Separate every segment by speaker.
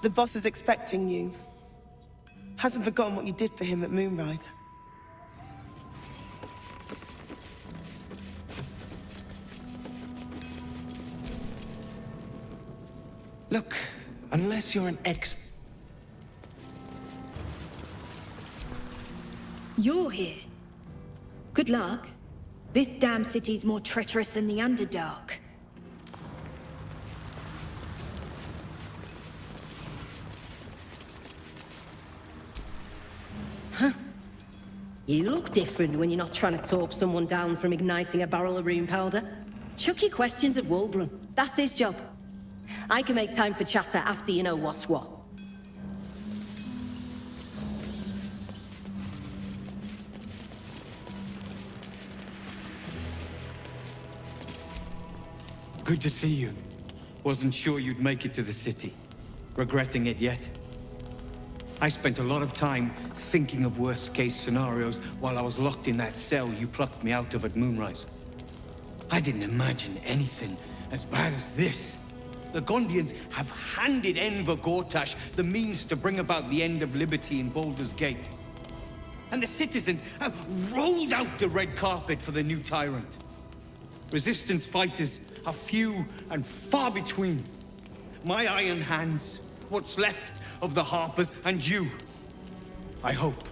Speaker 1: The boss is expecting you. Hasn't forgotten what you did for him at Moonrise.
Speaker 2: Look, unless you're an
Speaker 3: You're here. Good luck. This damn city's more treacherous than the Underdark.
Speaker 4: You look different when you're not trying to talk someone down from igniting a barrel of rune powder. Chuck your questions at Wulbrun. That's his job. I can make time for chatter after you know what's what.
Speaker 2: Good to see you. Wasn't sure you'd make it to the city. Regretting it yet? I spent a lot of time thinking of worst-case scenarios while I was locked in that cell you plucked me out of at Moonrise. I didn't imagine anything as bad as this. The Gondians have handed Enver Gortash the means to bring about the end of liberty in Baldur's Gate. And the citizens have rolled out the red carpet for the new tyrant. Resistance fighters are few and far between. My iron hands, what's left of the Harpers, and you. I hope.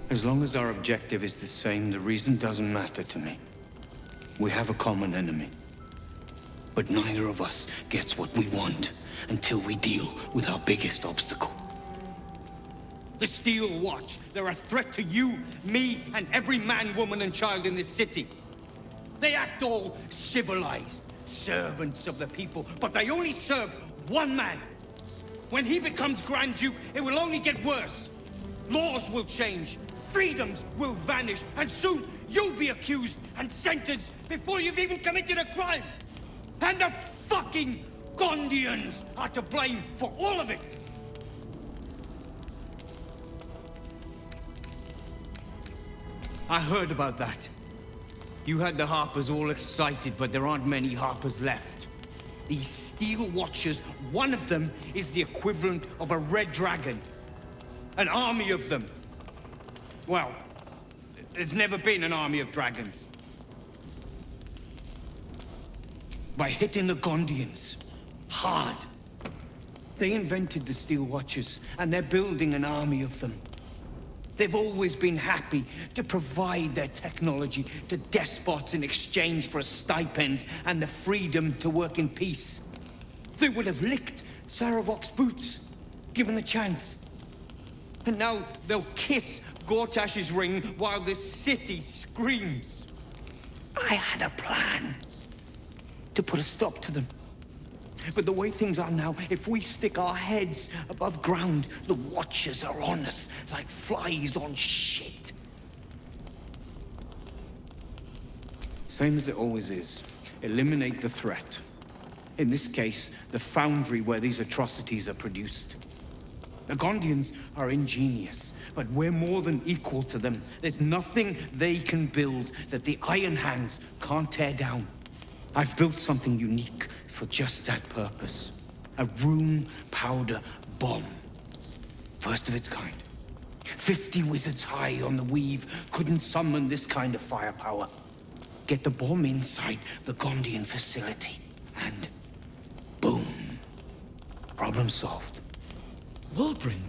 Speaker 2: As long as our objective is the same, the reason doesn't matter to me. We have a common enemy. But neither of us gets what we want until we deal with our biggest obstacle. The Steel Watch. They're a threat to you, me, and every man, woman, and child in this city. They act all civilized, servants of the people, but they only serve one man. When he becomes Grand Duke, it will only get worse. Laws will change, freedoms will vanish, and soon you'll be accused and sentenced before you've even committed a crime. And the fucking Gondians are to blame for all of it. I heard about that. You had the Harpers all excited, but there aren't many Harpers left. These Steel Watchers, one of them is the equivalent of a red dragon. An army of them. Well, there's never been an army of dragons. By hitting the Gondians hard. They invented the Steel Watchers, and they're building an army of them. They've always been happy to provide their technology to despots in exchange for a stipend and the freedom to work in peace. They would have licked Saravok's boots, given the chance. And now they'll kiss Gortash's ring while this city screams. I had a plan to put a stop to them. But the way things are now, if we stick our heads above ground, the Watchers are on us like flies on shit. Same as it always is. Eliminate the threat. In this case, the foundry where these atrocities are produced. The Gondians are ingenious, but we're more than equal to them. There's nothing they can build that the Iron Hands can't tear down. I've built something unique for just that purpose. A rune powder bomb. First of its kind. 50 wizards high on the weave couldn't summon this kind of firepower. Get the bomb inside the Gondian facility, and boom. Problem solved.
Speaker 5: Wulbrun,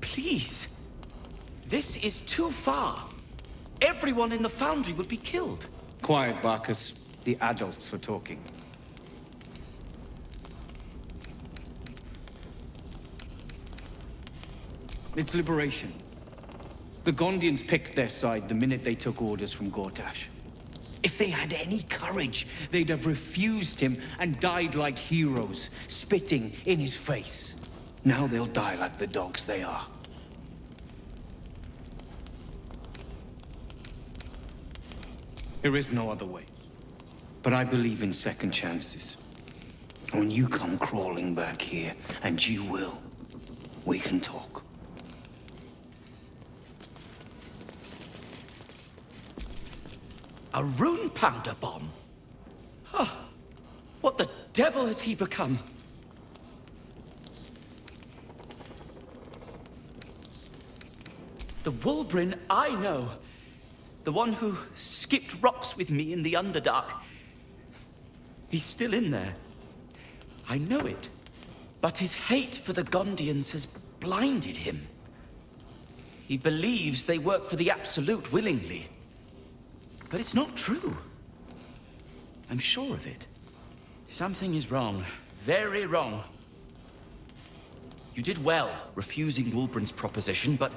Speaker 5: please. This is too far. Everyone in the foundry would be killed.
Speaker 2: Quiet, Barkus. The adults are talking. It's liberation. The Gondians picked their side the minute they took orders from Gortash. If they had any courage, they'd have refused him and died like heroes, spitting in his face. Now they'll die like the dogs they are. There is no other way. But I believe in second chances. When you come crawling back here, and you will, we can talk.
Speaker 5: A rune powder bomb? Huh. What the devil has he become? The Wulbren I know. The one who skipped rocks with me in the Underdark. He's still in there. I know it. But his hate for the Gondians has blinded him. He believes they work for the Absolute willingly. But it's not true. I'm sure of it. Something is wrong. Very wrong. You did well refusing Wulbren's proposition, but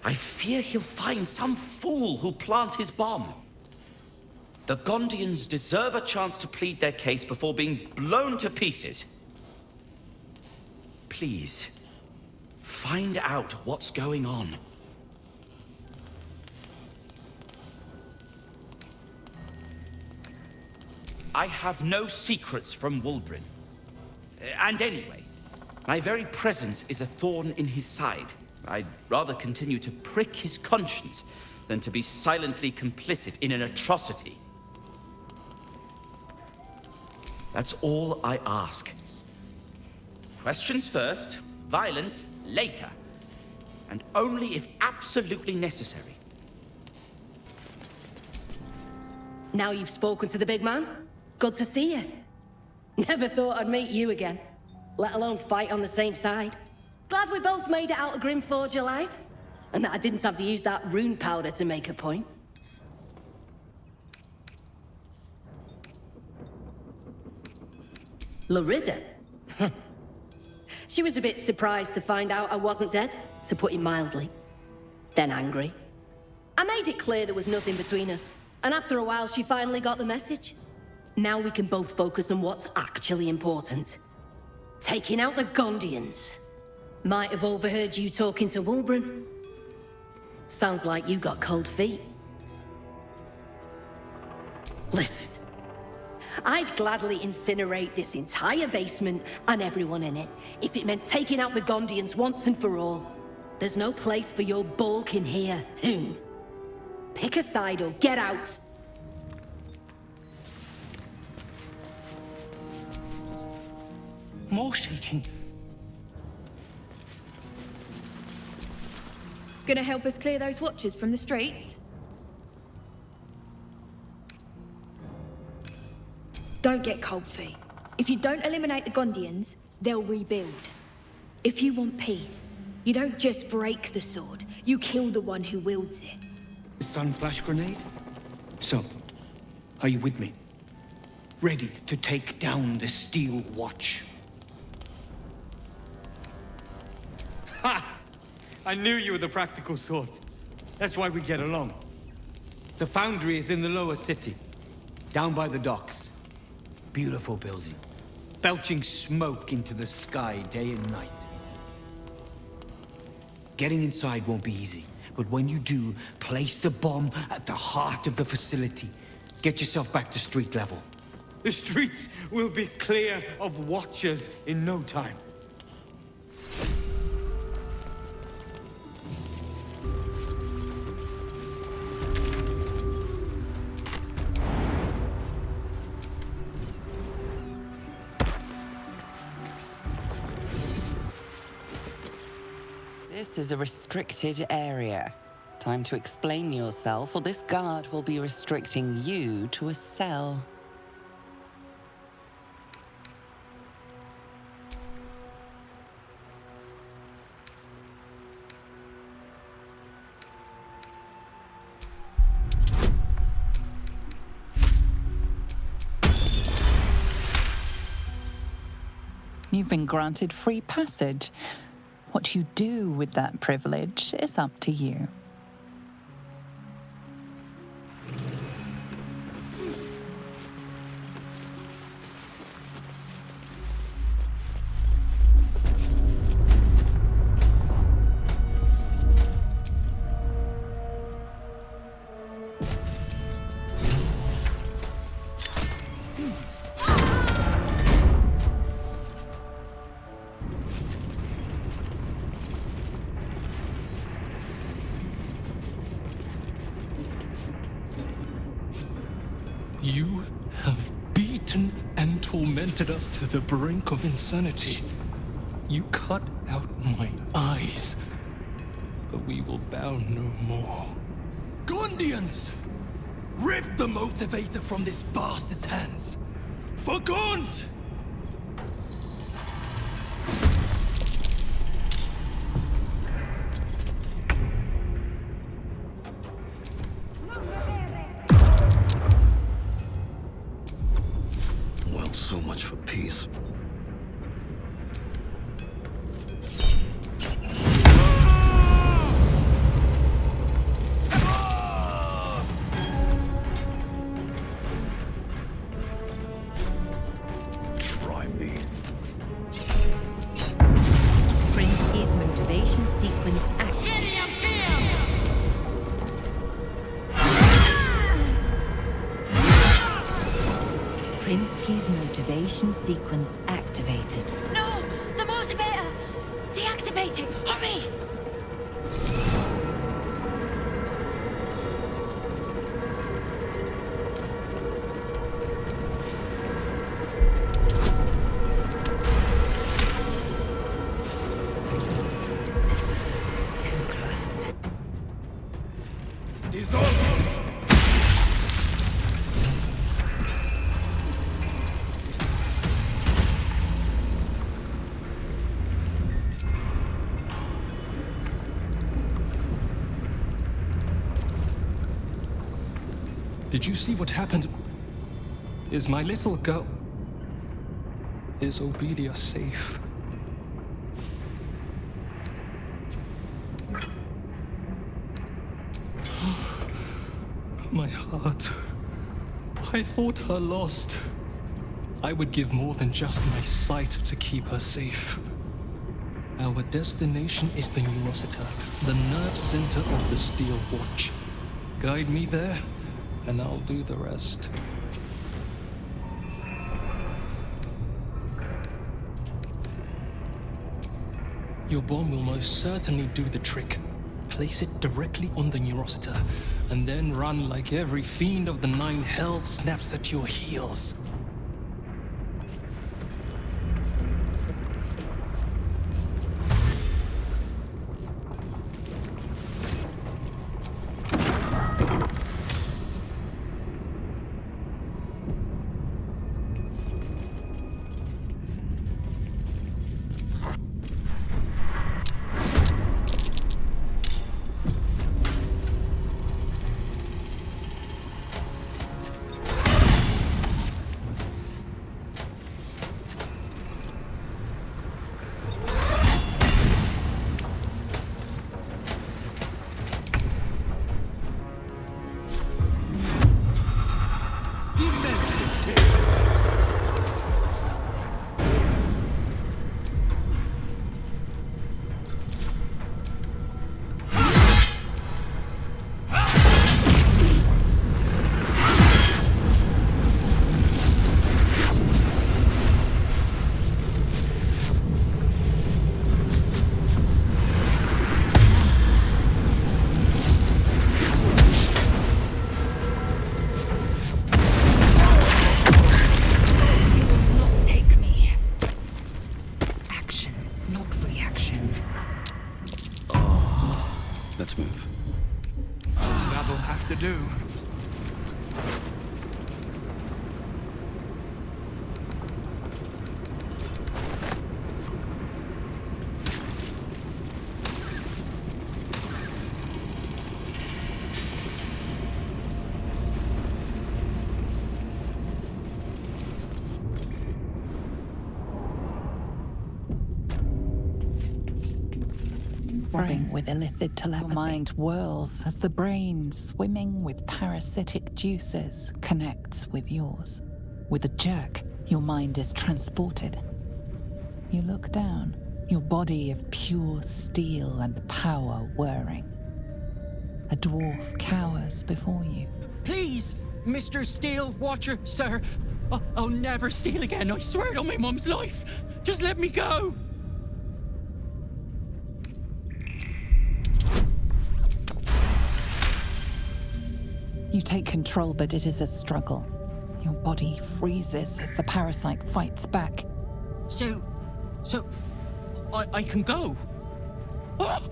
Speaker 5: I fear he'll find some fool who'll plant his bomb. The Gondians deserve a chance to plead their case before being blown to pieces. Please, find out what's going on. I have no secrets from Wulbren. And anyway, my very presence is a thorn in his side. I'd rather continue to prick his conscience than to be silently complicit in an atrocity. That's all I ask. Questions first, violence later. And only if absolutely necessary.
Speaker 4: Now you've spoken to the big man? Good to see you. Never thought I'd meet you again, let alone fight on the same side. Glad we both made it out of Grimforge alive, and that I didn't have to use that rune powder to make a point. Lorida? She was a bit surprised to find out I wasn't dead, to put it mildly. Then angry. I made it clear there was nothing between us, and after a while she finally got the message. Now we can both focus on what's actually important. Taking out the Gondians. Might have overheard you talking to Wulbren. Sounds like you got cold feet. Listen, I'd gladly incinerate this entire basement and everyone in it if it meant taking out the Gondians once and for all. There's no place for your bulk in here. Pick a side or get out.
Speaker 2: More shaking.
Speaker 3: Gonna help us clear those watchers from the streets? Don't get cold feet. If you don't eliminate the Gondians, they'll rebuild. If you want peace, you don't just break the sword, you kill the one who wields it.
Speaker 2: The sun flash grenade? So, are you with me? Ready to take down the Steel Watch? Ha! I knew you were the practical sort. That's why we get along. The foundry is in the lower city, down by the docks. Beautiful building, belching smoke into the sky day and night. Getting inside won't be easy, but when you do, place the bomb at the heart of the facility. Get yourself back to street level. The streets will be clear of watchers in no time.
Speaker 6: This is a restricted area. Time to explain yourself, or this guard will be restricting you to a cell.
Speaker 7: You've been granted free passage. What you do with that privilege is up to you.
Speaker 8: You have beaten and tormented us to the brink of insanity. You cut out my eyes, but we will bow no more. Gondians! Rip the motivator from this bastard's hands! For Gond!
Speaker 9: Well, so much for peace. Try me.
Speaker 10: Prinsky's motivation sequence active. Prinsky's motivation sequence activated.
Speaker 3: No! The motivator! Deactivate it! Hurry!
Speaker 10: Too close.
Speaker 8: Did you see what happened? Is my little girl... Is Obedia safe? My heart. I thought her lost. I would give more than just my sight to keep her safe. Our destination is the Neurosita, the nerve center of the Steel Watch. Guide me there, and I'll do the rest. Your bomb will most certainly do the trick. Place it directly on the Neurosita, and then run like every fiend of the Nine Hells snaps at your heels.
Speaker 9: Let's move.
Speaker 5: That'll have to do.
Speaker 7: Throbbing with illithid telepathy. Your mind whirls as the brain, swimming with parasitic juices, connects with yours. With a jerk, your mind is transported. You look down, your body of pure steel and power whirring. A dwarf cowers before you.
Speaker 5: Please, Mr. Steel Watcher, sir. I'll never steal again. I swear it on my mum's life. Just let me go.
Speaker 7: You take control, but it is a struggle. Your body freezes as the parasite fights back.
Speaker 5: So, I can go? Oh!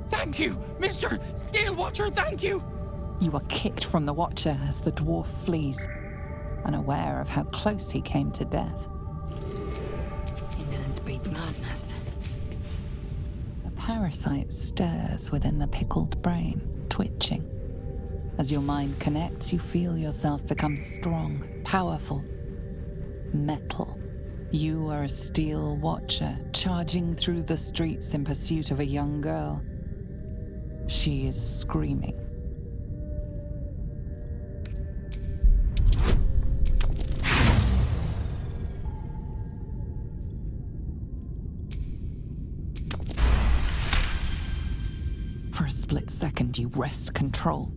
Speaker 5: Thank you, Mr. Steel Watcher, thank you!
Speaker 7: You are kicked from the Watcher as the dwarf flees, unaware of how close he came to death.
Speaker 10: Indolence breeds madness.
Speaker 7: The parasite stirs within the pickled brain, twitching. As your mind connects, you feel yourself become strong, powerful, metal. You are a Steel Watcher, charging through the streets in pursuit of a young girl. She is screaming. For a split second, you wrest control.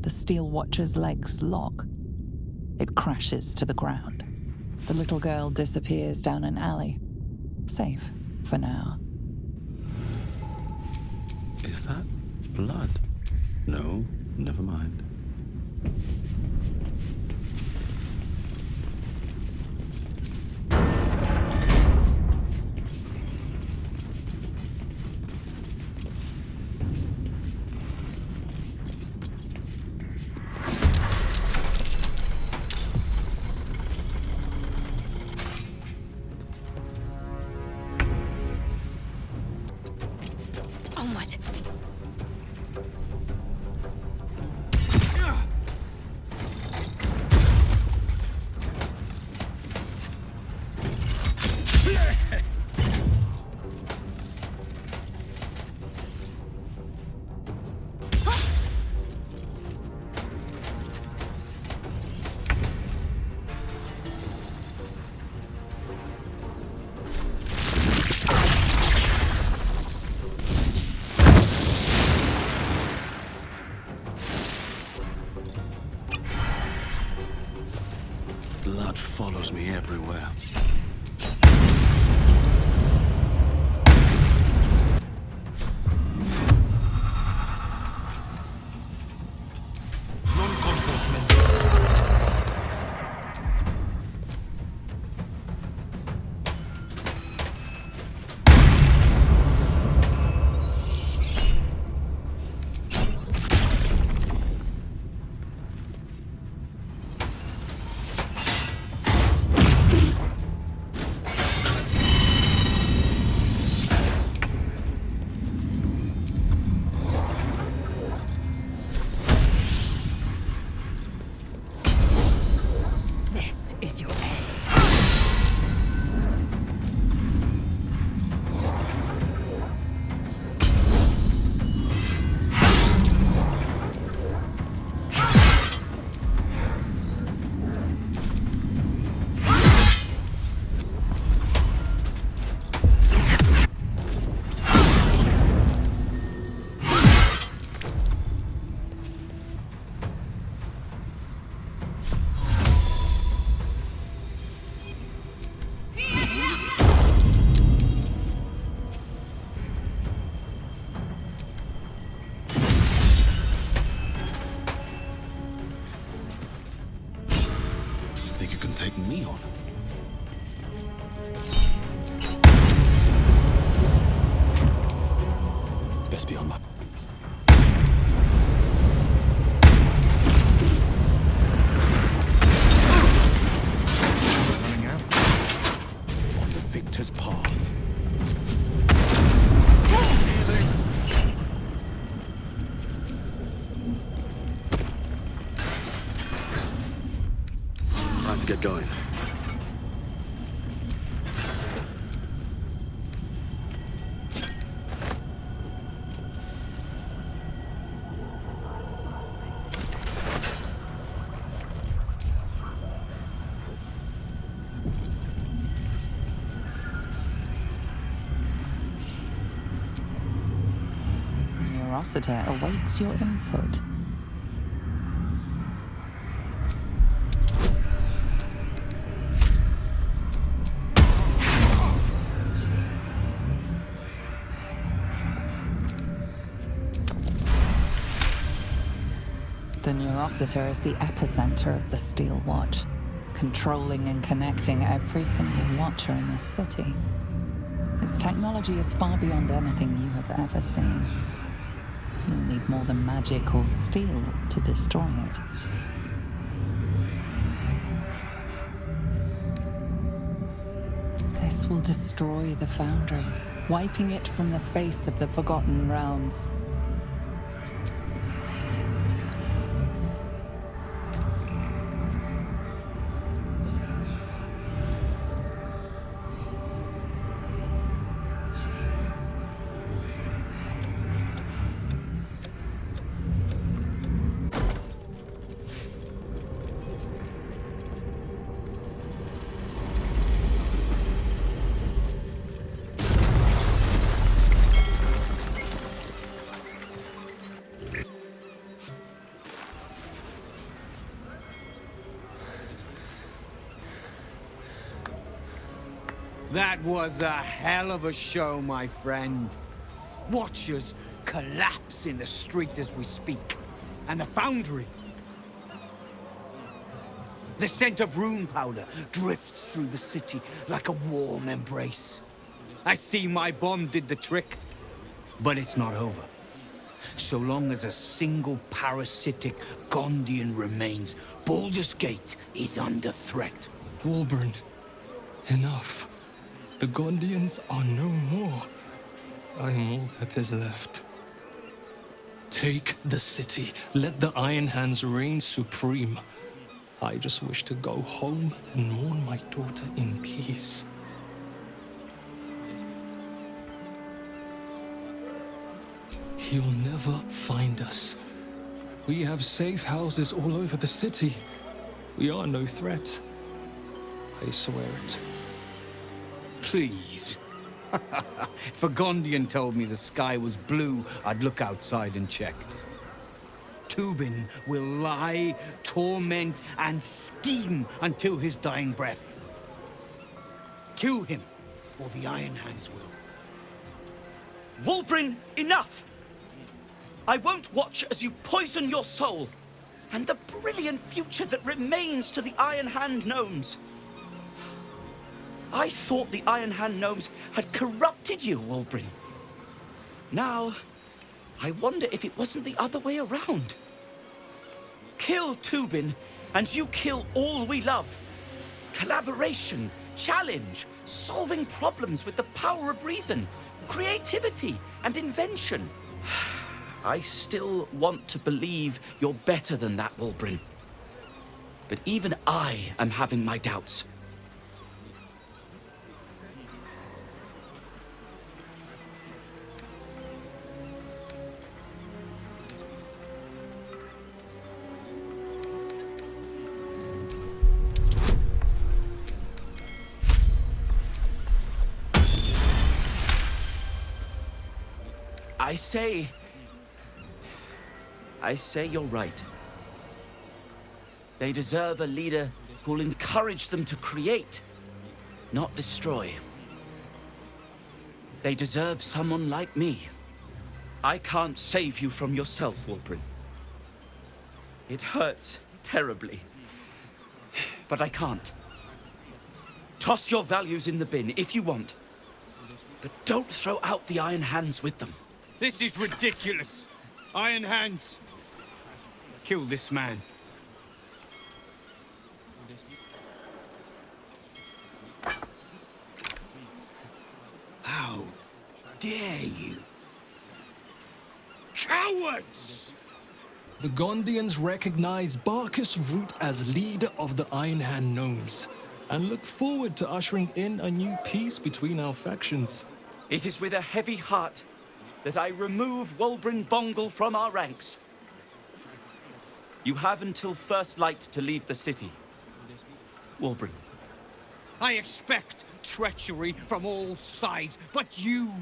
Speaker 7: The Steel Watcher's legs lock. It crashes to the ground. The little girl disappears down an alley. Safe for now.
Speaker 9: Is that blood? No, never mind.
Speaker 3: Onward.
Speaker 9: Blood follows me everywhere. Think you can take me on? Best be on my...
Speaker 2: Running out?
Speaker 9: On the victor's path. Time to get going.
Speaker 7: Neurosity awaits your input. The Neurosity is the epicenter of the Steel Watch, controlling and connecting every single watcher in this city. Its technology is far beyond anything you have ever seen. You'll need more than magic or steel to destroy it. This will destroy the Foundry, wiping it from the face of the Forgotten Realms.
Speaker 2: That was a hell of a show, my friend. Watchers collapse in the street as we speak. And the Foundry. The scent of rune powder drifts through the city like a warm embrace. I see my bomb did the trick. But it's not over. So long as a single parasitic Gondian remains, Baldur's Gate is under threat.
Speaker 8: Wulbren, enough. The Gondians are no more. I am all that is left. Take the city. Let the Iron Hands reign supreme. I just wish to go home and mourn my daughter in peace. He'll never find us. We have safe houses all over the city. We are no threat. I swear it.
Speaker 2: Please. If a Gondian told me the sky was blue, I'd look outside and check. Tubin will lie, torment, and scheme until his dying breath. Kill him, or the Iron Hands will.
Speaker 5: Wulbren, enough! I won't watch as you poison your soul, and the brilliant future that remains to the Iron Hand gnomes. I thought the Iron Hand gnomes had corrupted you, Wulbren. Now, I wonder if it wasn't the other way around. Kill Tubin, and you kill all we love. Collaboration, challenge, solving problems with the power of reason, creativity, and invention. I still want to believe you're better than that, Wulbren. But even I am having my doubts. I say you're right. They deserve a leader who'll encourage them to create, not destroy. They deserve someone like me. I can't save you from yourself, Wulbren. It hurts terribly, but I can't. Toss your values in the bin if you want, but don't throw out the Iron Hands with them.
Speaker 2: This is ridiculous. Iron Hands. Kill this man. How dare you? Cowards!
Speaker 8: The Gondians recognize Barkus Root as leader of the Iron Hand gnomes, and look forward to ushering in a new peace between our factions.
Speaker 5: It is with a heavy heart that I remove Wulbren Bongal from our ranks. You have until first light to leave the city. Wulbren.
Speaker 2: I expect treachery from all sides, but you,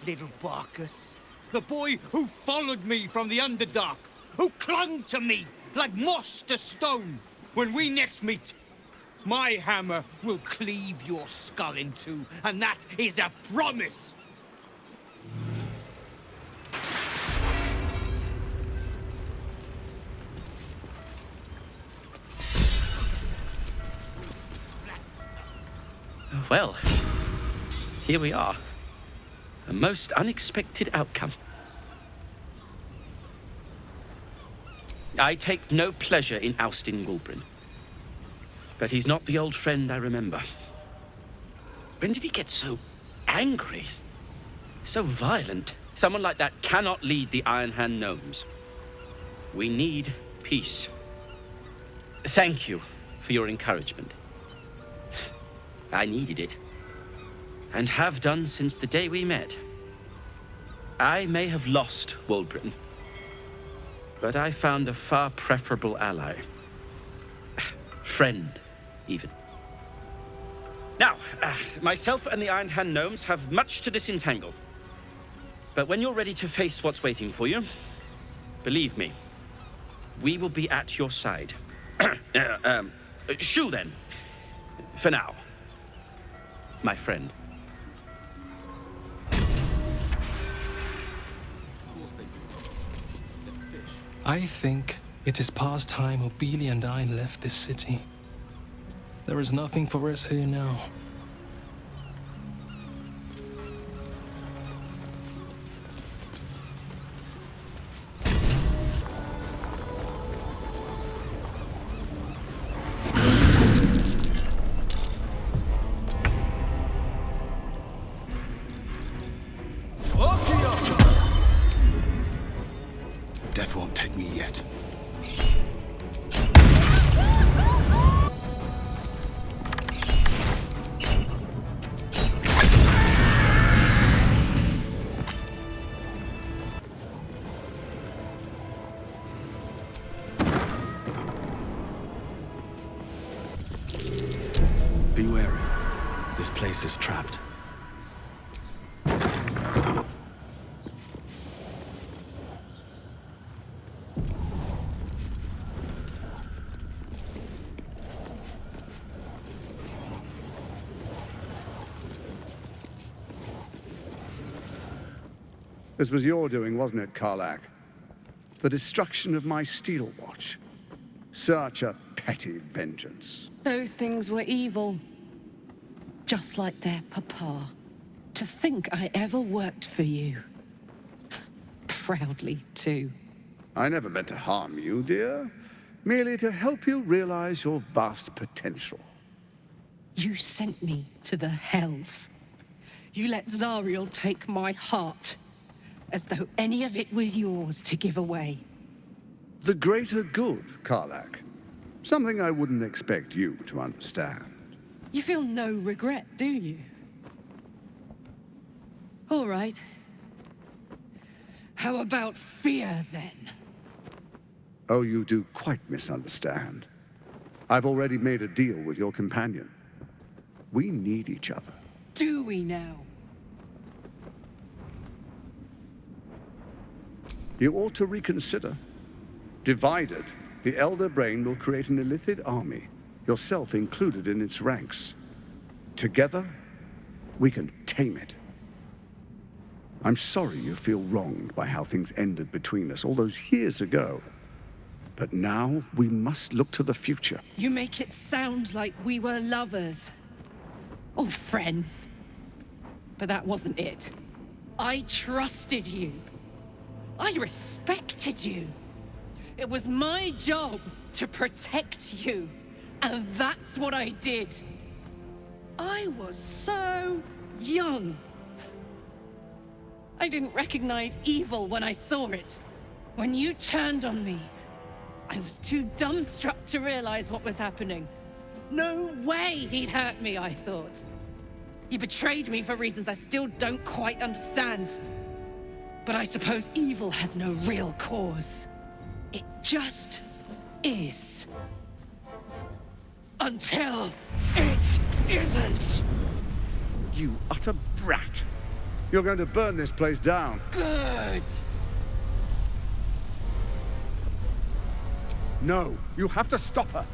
Speaker 2: little Barkus, the boy who followed me from the Underdark, who clung to me like moss to stone, when we next meet, my hammer will cleave your skull in two, and that is a promise!
Speaker 5: Well, here we are. A most unexpected outcome. I take no pleasure in ousting Wulbren. But he's not the old friend I remember. When did he get so angry? So violent? Someone like that cannot lead the Iron Hand Gnomes. We need peace. Thank you for your encouragement. I needed it. And have done since the day we met. I may have lost Wulbren, but I found a far preferable ally. Friend, even. Now, myself and the Iron Hand Gnomes have much to disentangle. But when you're ready to face what's waiting for you, believe me, we will be at your side. Shu, then. For now. My friend.
Speaker 8: I think it is past time Obelia and I left this city. There is nothing for us here now.
Speaker 2: Death won't take me yet. Be wary. This place is trapped.
Speaker 11: This was your doing, wasn't it, Karlach? The destruction of my steel watch. Such a petty vengeance.
Speaker 4: Those things were evil. Just like their papa. To think I ever worked for you. Proudly, too.
Speaker 11: I never meant to harm you, dear. Merely to help you realize your vast potential.
Speaker 4: You sent me to the hells. You let Zariel take my heart. As though any of it was yours to give away.
Speaker 11: The greater good, Karlach. Something I wouldn't expect you to understand.
Speaker 4: You feel no regret, do you? All right. How about fear, then?
Speaker 11: Oh, you do quite misunderstand. I've already made a deal with your companion. We need each other.
Speaker 4: Do we now?
Speaker 11: You ought to reconsider. Divided, the Elder Brain will create an Illithid army, yourself included in its ranks. Together, we can tame it. I'm sorry you feel wronged by how things ended between us all those years ago. But now, we must look to the future.
Speaker 4: You make it sound like we were lovers. Or friends. But that wasn't it. I trusted you. I respected you. It was my job to protect you. And that's what I did. I was so young. I didn't recognize evil when I saw it. When you turned on me, I was too dumbstruck to realize what was happening. No way he'd hurt me, I thought. You betrayed me for reasons I still don't quite understand. But I suppose evil has no real cause. It just is. Until it isn't.
Speaker 11: You utter brat. You're going to burn this place down.
Speaker 4: Good.
Speaker 11: No, you have to stop her.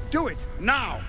Speaker 11: Do it, now!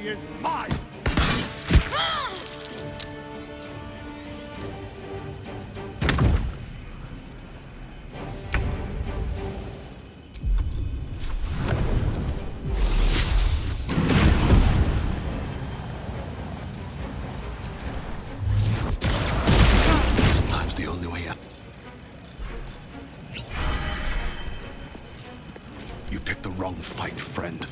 Speaker 11: enemy is mine!
Speaker 9: Sometimes the only way out. You picked the wrong fight, friend.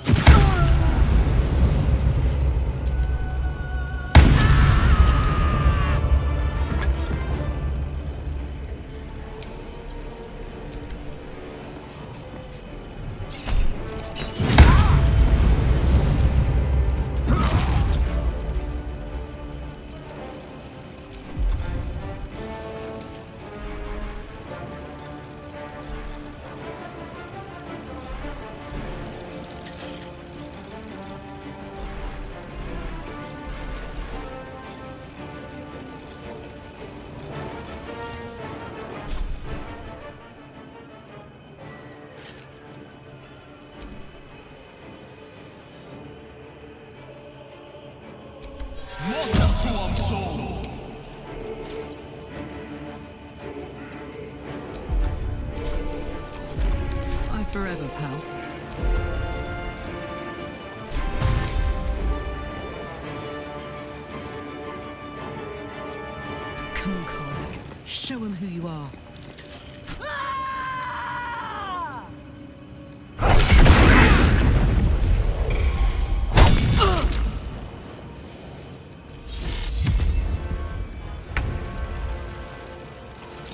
Speaker 12: Bye forever, pal. Come on, Karlach. Show him who you are.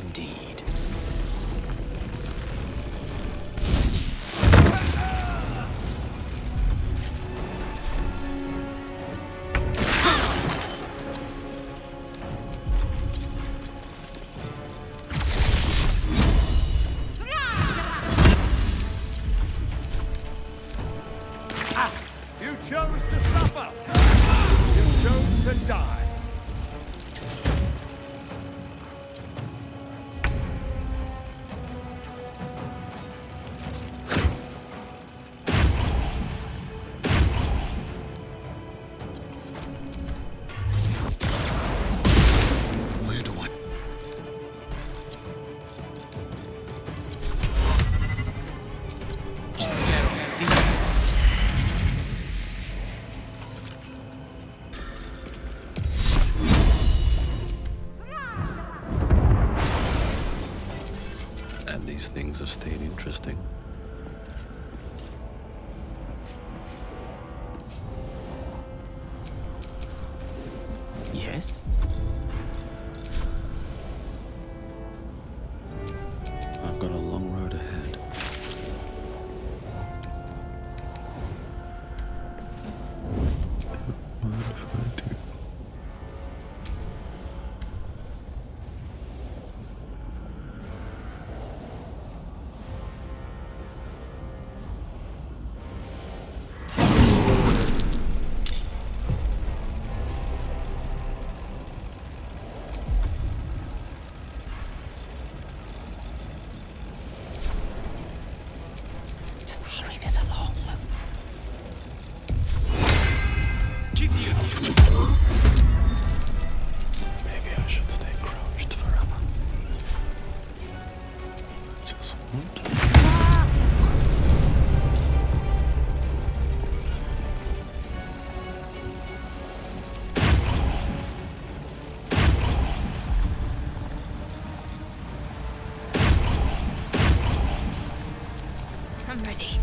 Speaker 5: Indeed.
Speaker 11: You chose to suffer! You chose to die!
Speaker 9: Where do I... And these things have stayed interesting.
Speaker 5: Yes?
Speaker 9: I've got a long road ahead. What if I do?
Speaker 6: Just hurry this along.
Speaker 9: Maybe I should stay crouched forever. I just want to...
Speaker 3: I'm ready.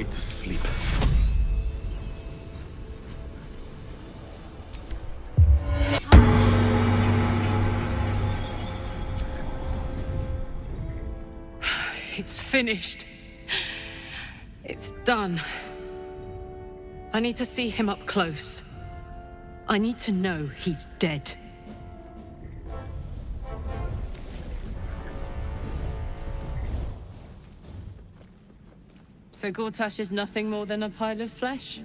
Speaker 9: right to sleep.
Speaker 12: It's finished. It's done. I need to see him up close. I need to know he's dead. So Gortash is nothing more than a pile of flesh?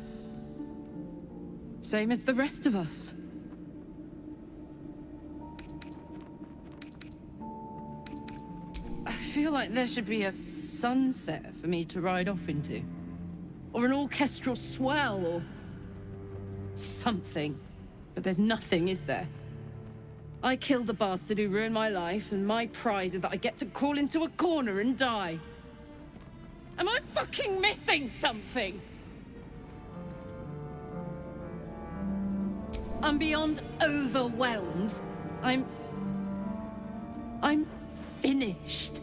Speaker 12: Same as the rest of us. I feel like there should be a sunset for me to ride off into. Or an orchestral swell, or something. But there's nothing, is there? I killed the bastard who ruined my life, and my prize is that I get to crawl into a corner and die. Am I fucking missing something? I'm beyond overwhelmed. I'm finished.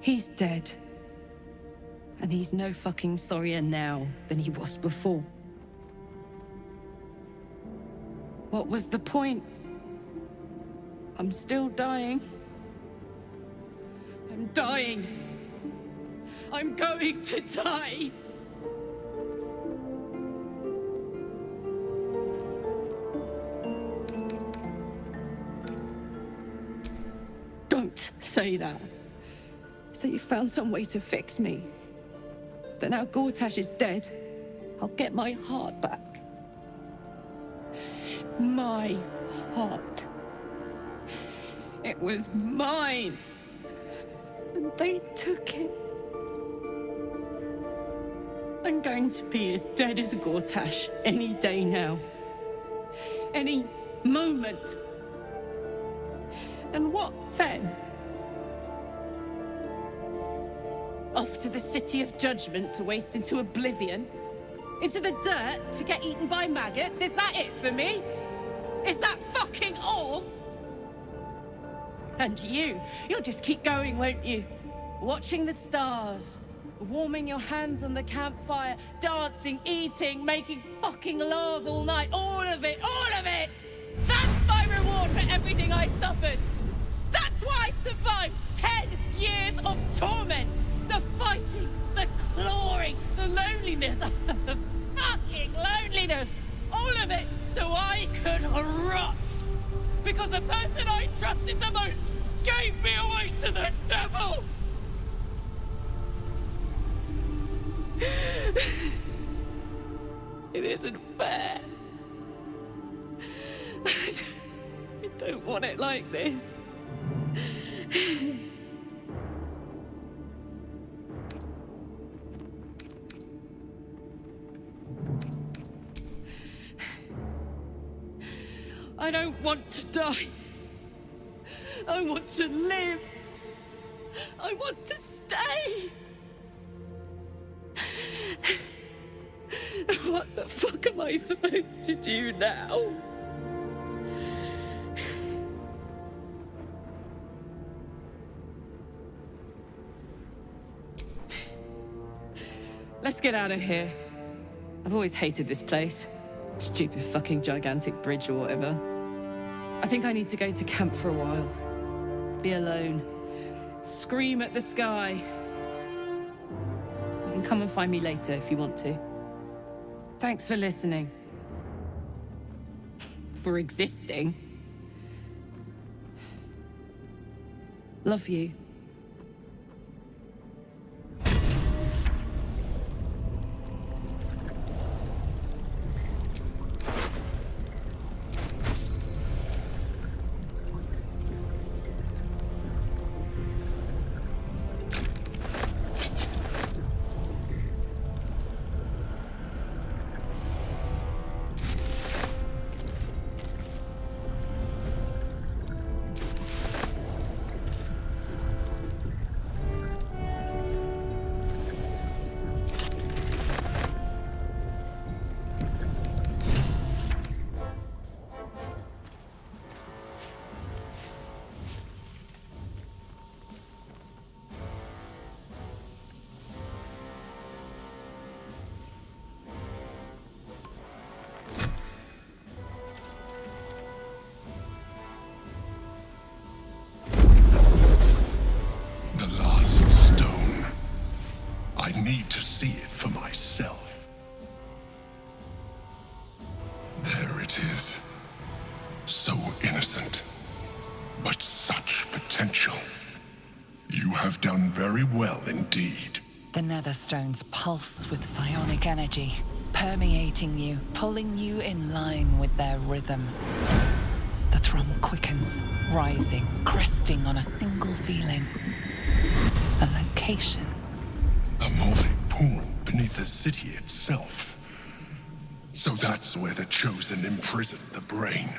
Speaker 12: He's dead. And he's no fucking sorrier now than he was before. What was the point? I'm still dying. I'm dying. I'm going to die. Don't say that. So you found some way to fix me. That now Gortash is dead, I'll get my heart back. My heart. It was mine. And they took it. I'm going to be as dead as Gortash any day now. Any moment. And what then? Off to the City of Judgment to waste into oblivion? Into the dirt to get eaten by maggots? Is that it for me? Is that fucking all? And you'll just keep going, won't you? Watching the stars, warming your hands on the campfire, dancing, eating, making fucking love all night. All of it, all of it! That's my reward for everything I suffered. That's why I survived 10 years of torment. The fighting, the clawing, the loneliness, the fucking loneliness. All of it so I could rot. Because the person I trusted the most gave me away to the devil. It isn't fair. I don't want it like this. I don't want to die. I want to live. I want to stay. What the fuck am I supposed to do now? Let's get out of here. I've always hated this place. Stupid fucking gigantic bridge or whatever. I think I need to go to camp for a while. Be alone. Scream at the sky. You can come and find me later if you want to. Thanks for listening. For existing. Love you.
Speaker 13: So innocent, but such potential. You have done very well indeed.
Speaker 7: The Netherstones pulse with psionic energy, permeating you, pulling you in line with their rhythm. The thrum quickens, rising, cresting on a single feeling. A location.
Speaker 13: A morphic pool beneath the city itself. So that's where the Chosen imprisoned the brain.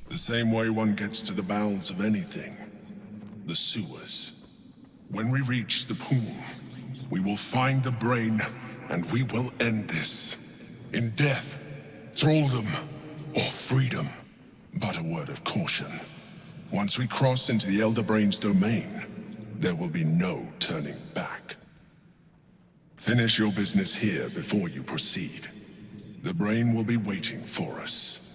Speaker 13: The same way one gets to the bowels of anything. The sewers. When we reach the pool, we will find the brain, and we will end this. In death, thraldom, or freedom. But a word of caution. Once we cross into the Elder Brain's domain, there will be no turning back. Finish your business here before you proceed. The brain will be waiting for us.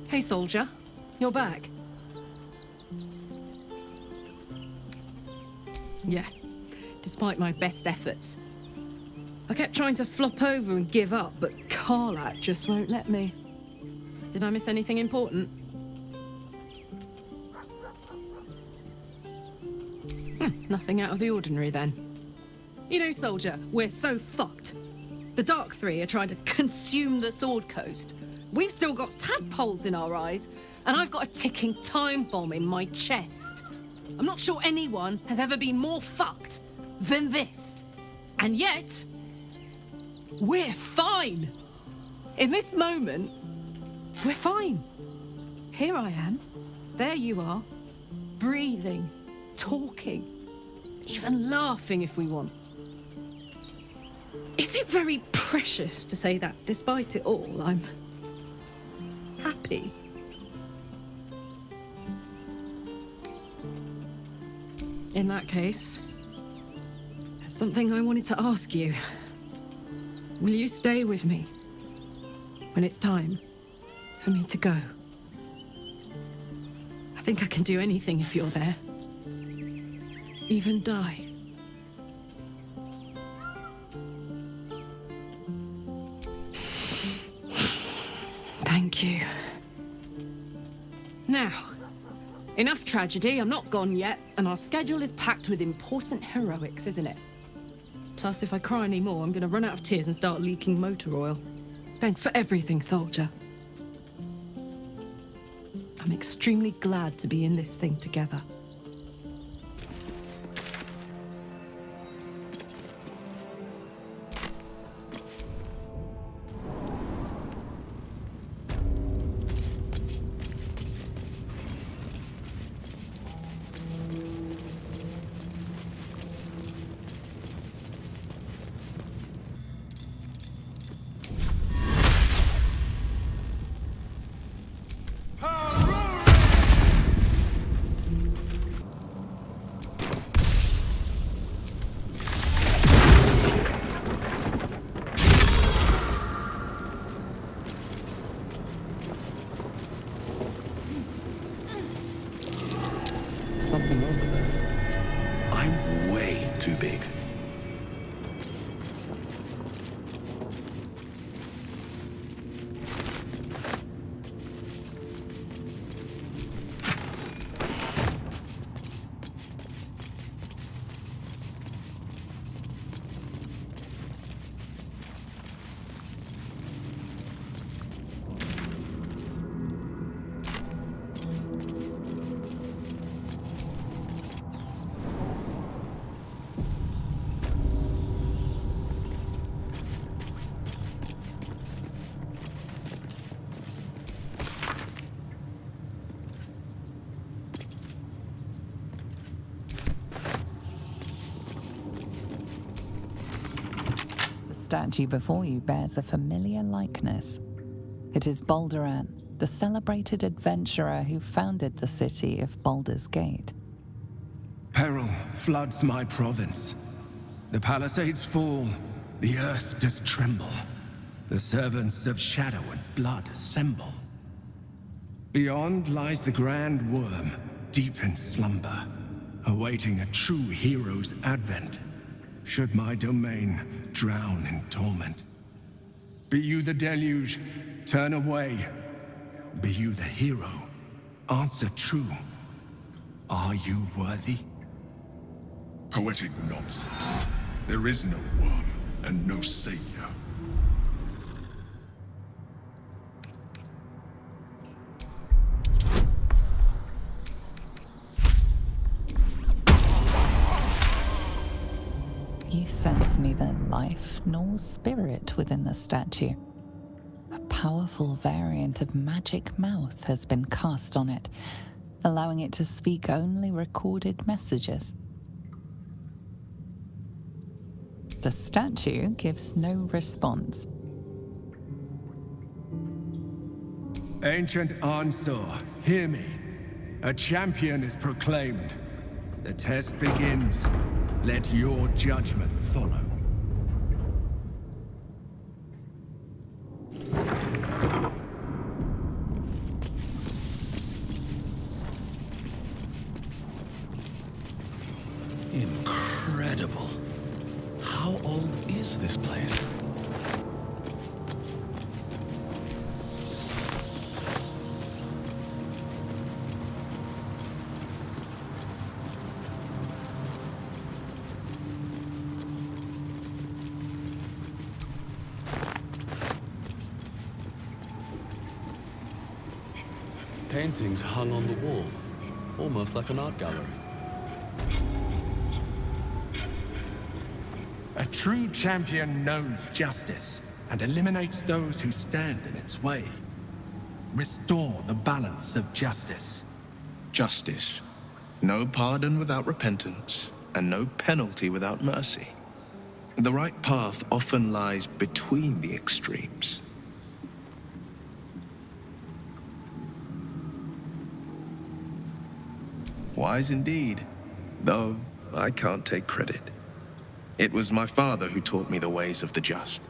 Speaker 12: Hey, soldier. You're back. Yeah, despite my best efforts. I kept trying to flop over and give up, but Karlak just won't let me. Did I miss anything important? Nothing out of the ordinary, then. You know, soldier, we're so fucked. The Dark Three are trying to consume the Sword Coast. We've still got tadpoles in our eyes, and I've got a ticking time bomb in my chest. I'm not sure anyone has ever been more fucked than this. And yet, we're fine. In this moment, we're fine. Here I am. There you are. Breathing, talking, even laughing if we want. Is it very precious to say that despite it all, I'm happy? In that case, there's something I wanted to ask you. Will you stay with me when it's time for me to go? I think I can do anything if you're there. Even die. Thank you. Now, enough tragedy. I'm not gone yet, and our schedule is packed with important heroics, isn't it? Plus, if I cry any more, I'm gonna run out of tears and start leaking motor oil. Thanks for everything, soldier. I'm extremely glad to be in this thing together.
Speaker 9: Something over there.
Speaker 2: I'm way too big.
Speaker 7: statue before you bears a familiar likeness. It is Balderan, the celebrated adventurer who founded the city of Baldur's Gate.
Speaker 14: Peril floods my province. The palisades fall, the earth does tremble. The servants of shadow and blood assemble. Beyond lies the grand worm, deep in slumber, awaiting a true hero's advent, should my domain drown in torment. Be you the deluge, turn away. Be you the hero, answer true. Are you worthy?
Speaker 13: Poetic nonsense. There is no worm and no savior.
Speaker 7: You sense neither life nor spirit within the statue. A powerful variant of magic mouth has been cast on it, allowing it to speak only recorded messages. The statue gives no response.
Speaker 14: Ancient Ansor, hear me. A champion is proclaimed. The test begins. Let your judgment follow.
Speaker 9: Incredible. How old is this place? Paintings hung on the wall, almost like an art gallery.
Speaker 14: A true champion knows justice and eliminates those who stand in its way. Restore the balance of justice.
Speaker 15: Justice. No pardon without repentance, and no penalty without mercy. The right path often lies between the extremes. Wise indeed, though I can't take credit. It was my father who taught me the ways of the just.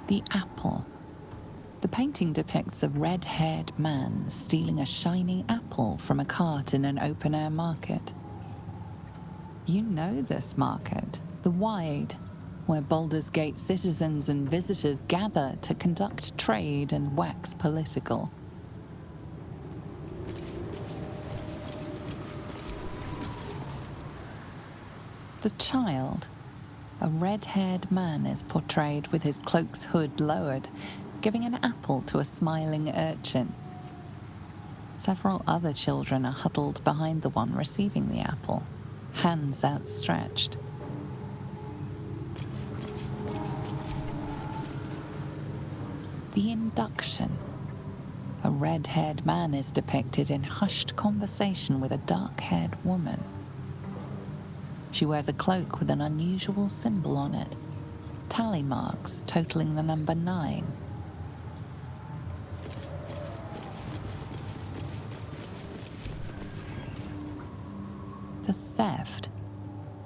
Speaker 7: The apple. The painting depicts a red-haired man stealing a shiny apple from a cart in an open-air market. You know this market, the Wide, where Baldur's Gate citizens and visitors gather to conduct trade and wax political. The child. A red-haired man is portrayed with his cloak's hood lowered, giving an apple to a smiling urchin. Several other children are huddled behind the one receiving the apple, hands outstretched. The induction. A red-haired man is depicted in hushed conversation with a dark-haired woman. She wears a cloak with an unusual symbol on it, tally marks totaling the number 9. The theft.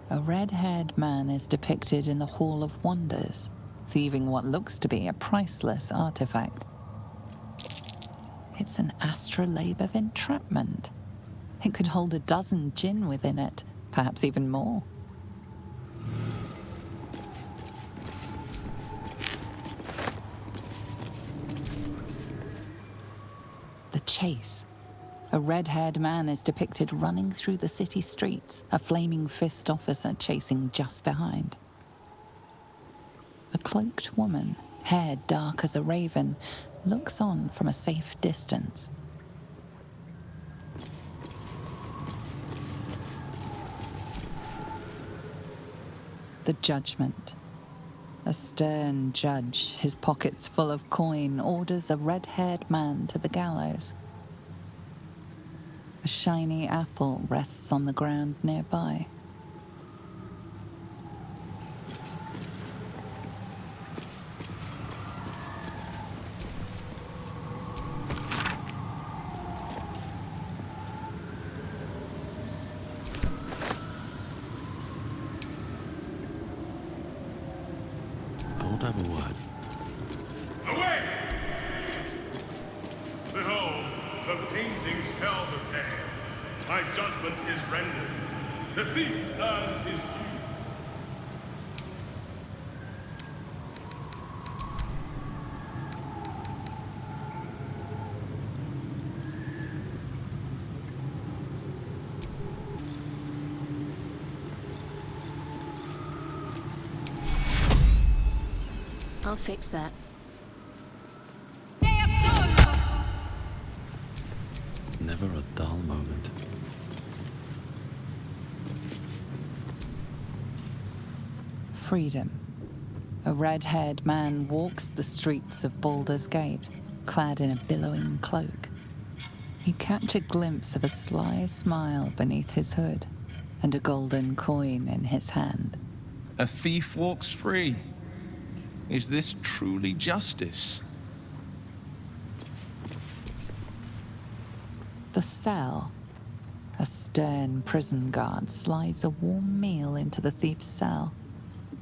Speaker 7: A red-haired man is depicted in the Hall of Wonders, thieving what looks to be a priceless artifact. It's an astrolabe of entrapment. It could hold a dozen djinn within it, perhaps even more. The chase. A red-haired man is depicted running through the city streets, a flaming fist officer chasing just behind. A cloaked woman, hair dark as a raven, looks on from a safe distance. The judgment. A stern judge, his pockets full of coin, orders a red-haired man to the gallows. A shiny apple rests on the ground nearby.
Speaker 9: I'll have a word.
Speaker 16: Away! Behold, the paintings tell the tale. My judgment is rendered. The thief earns his due.
Speaker 4: I'll fix that.
Speaker 9: Never a dull moment.
Speaker 7: Freedom. A red-haired man walks the streets of Baldur's Gate, clad in a billowing cloak. You catch a glimpse of a sly smile beneath his hood, and a golden coin in his hand.
Speaker 15: A thief walks free. Is this truly justice?
Speaker 7: The cell. A stern prison guard slides a warm meal into the thief's cell.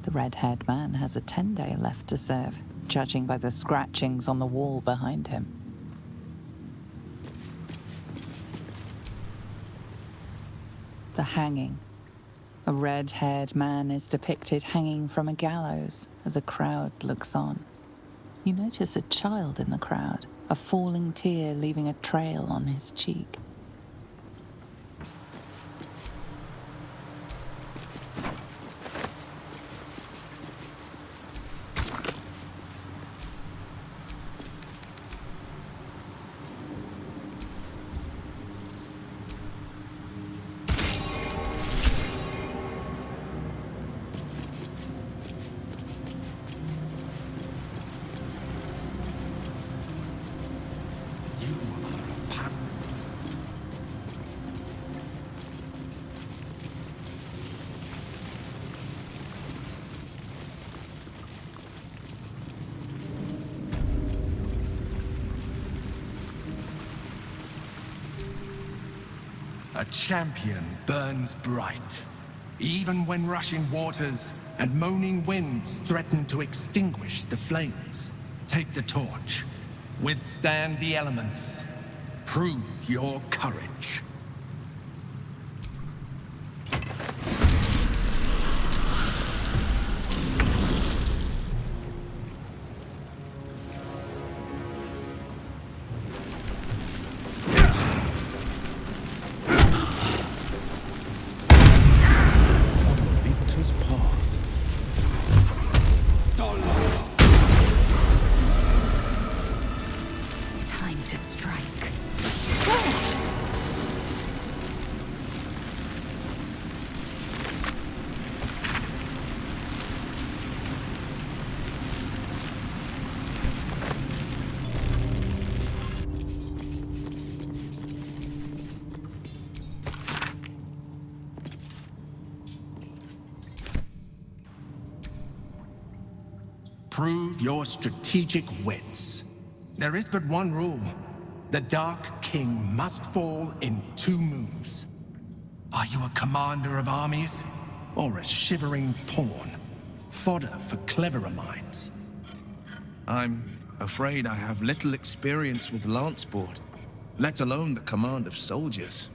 Speaker 7: The red-haired man has a 10-day left to serve, judging by the scratchings on the wall behind him. The hanging. A red-haired man is depicted hanging from a gallows as a crowd looks on. You notice a child in the crowd, a falling tear leaving a trail on his cheek.
Speaker 14: A champion burns bright, even when rushing waters and moaning winds threaten to extinguish the flames. Take the torch, withstand the elements, prove your courage.
Speaker 10: Time to strike.
Speaker 14: Prove your strategic wits. There is but one rule. The Dark King must fall in 2 moves. Are you a commander of armies, or a shivering pawn? Fodder for cleverer minds.
Speaker 15: I'm afraid I have little experience with lance-board, let alone the command of soldiers.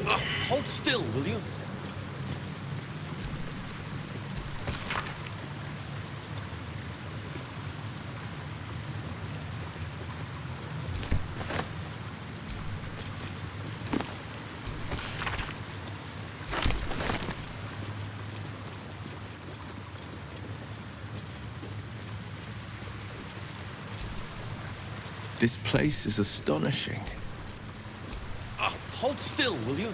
Speaker 17: Hold still, will you?
Speaker 15: This place is astonishing.
Speaker 17: Hold still, will you?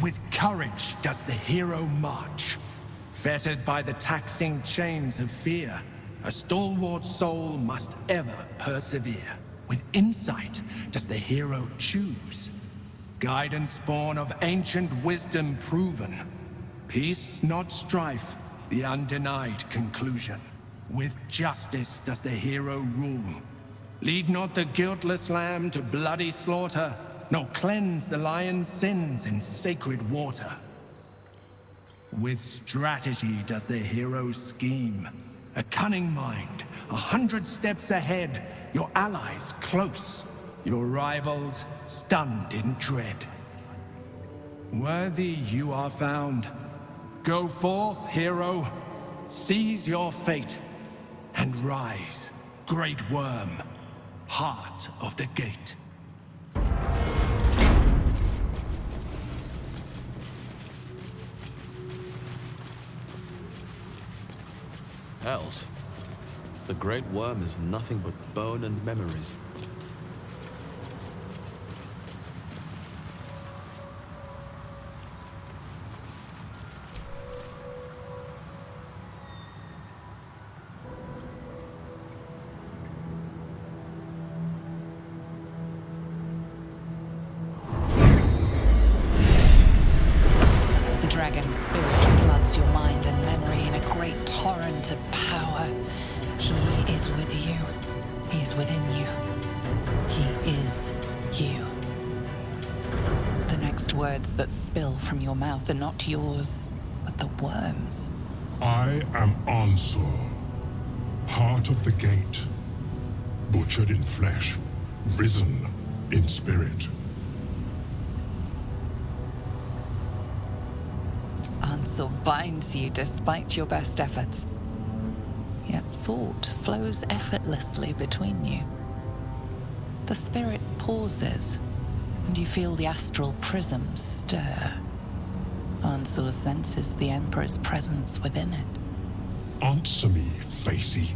Speaker 14: With courage does the hero march. Fettered by the taxing chains of fear, a stalwart soul must ever persevere. With insight does the hero choose. Guidance born of ancient wisdom proven. Peace, not strife, the undenied conclusion. With justice does the hero rule. Lead not the guiltless lamb to bloody slaughter, nor cleanse the lion's sins in sacred water. With strategy does the hero scheme. A cunning mind, 100 steps ahead, your allies close, your rivals stunned in dread. Worthy you are found. Go forth, hero, seize your fate, and rise, great worm, heart of the gate.
Speaker 9: Hells. The Great Worm is nothing but bone and memories.
Speaker 7: The dragon's spirit floods your mind and memory in a great torrent of power. He is with you. He is within you. He is you. The next words that spill from your mouth are not yours, but the worm's.
Speaker 13: I am Ansur, heart of the gate, butchered in flesh, risen in spirit.
Speaker 7: Ansur binds you despite your best efforts. Yet thought flows effortlessly between you. The spirit pauses, and you feel the astral prism stir. Ansur senses the Emperor's presence within it.
Speaker 13: Answer me, Facey.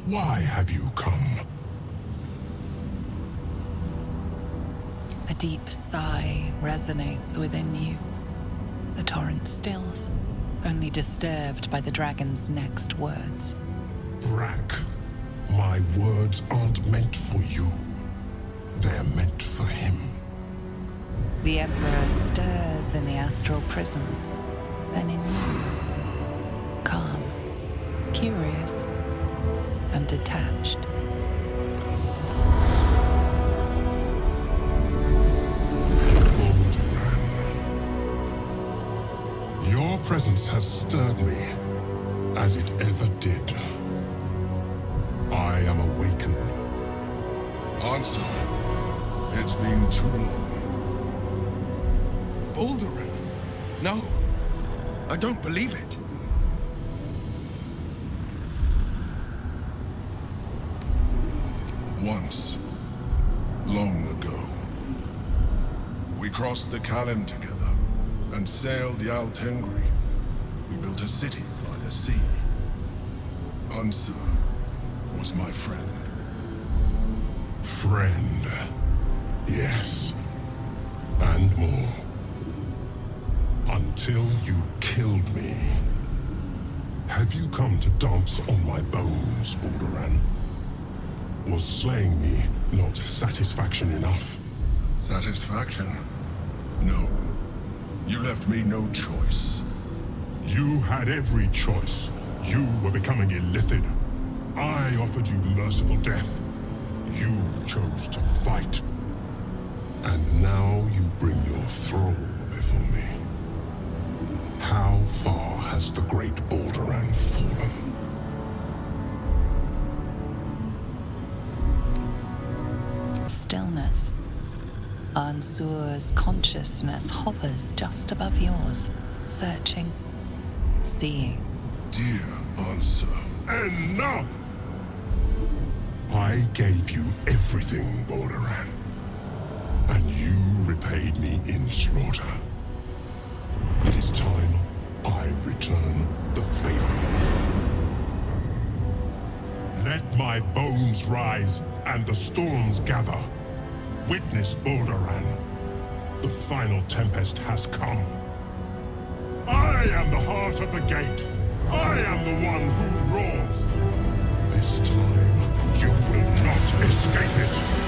Speaker 13: Why have you come?
Speaker 7: A deep sigh resonates within you. The torrent stills, only disturbed by the dragon's next words.
Speaker 13: Brack, my words aren't meant for you. They're meant for him.
Speaker 7: The Emperor stirs in the astral prism, then in you. Calm, curious, and detached.
Speaker 13: Your presence has stirred me, as it ever did. I am awakened.
Speaker 18: Answer. It's been too long.
Speaker 14: Alderaan! No! I don't believe it!
Speaker 18: Once, long ago, we crossed the Kalin together and sailed Yal Tengri. We built a city by the sea. Answer was my friend. Friend. Yes. And more. Until you killed me. Have you come to dance on my bones, Balduran? Was slaying me not satisfaction enough? Satisfaction? No. You left me no choice. You had every choice. You were becoming illithid. I offered you merciful death. You chose to fight. And now you bring your thrall before me. How far has the great Balduran fallen?
Speaker 7: Stillness. Ansur's consciousness hovers just above yours, searching, seeing.
Speaker 18: Dear Ansur, enough! I gave you everything, Balduran. And you repaid me in slaughter. It is time I return the favor. Let my bones rise and the storms gather. Witness Balduran. The final tempest has come. I am the heart of the gate. I am the one who roars. This time, you will not escape it.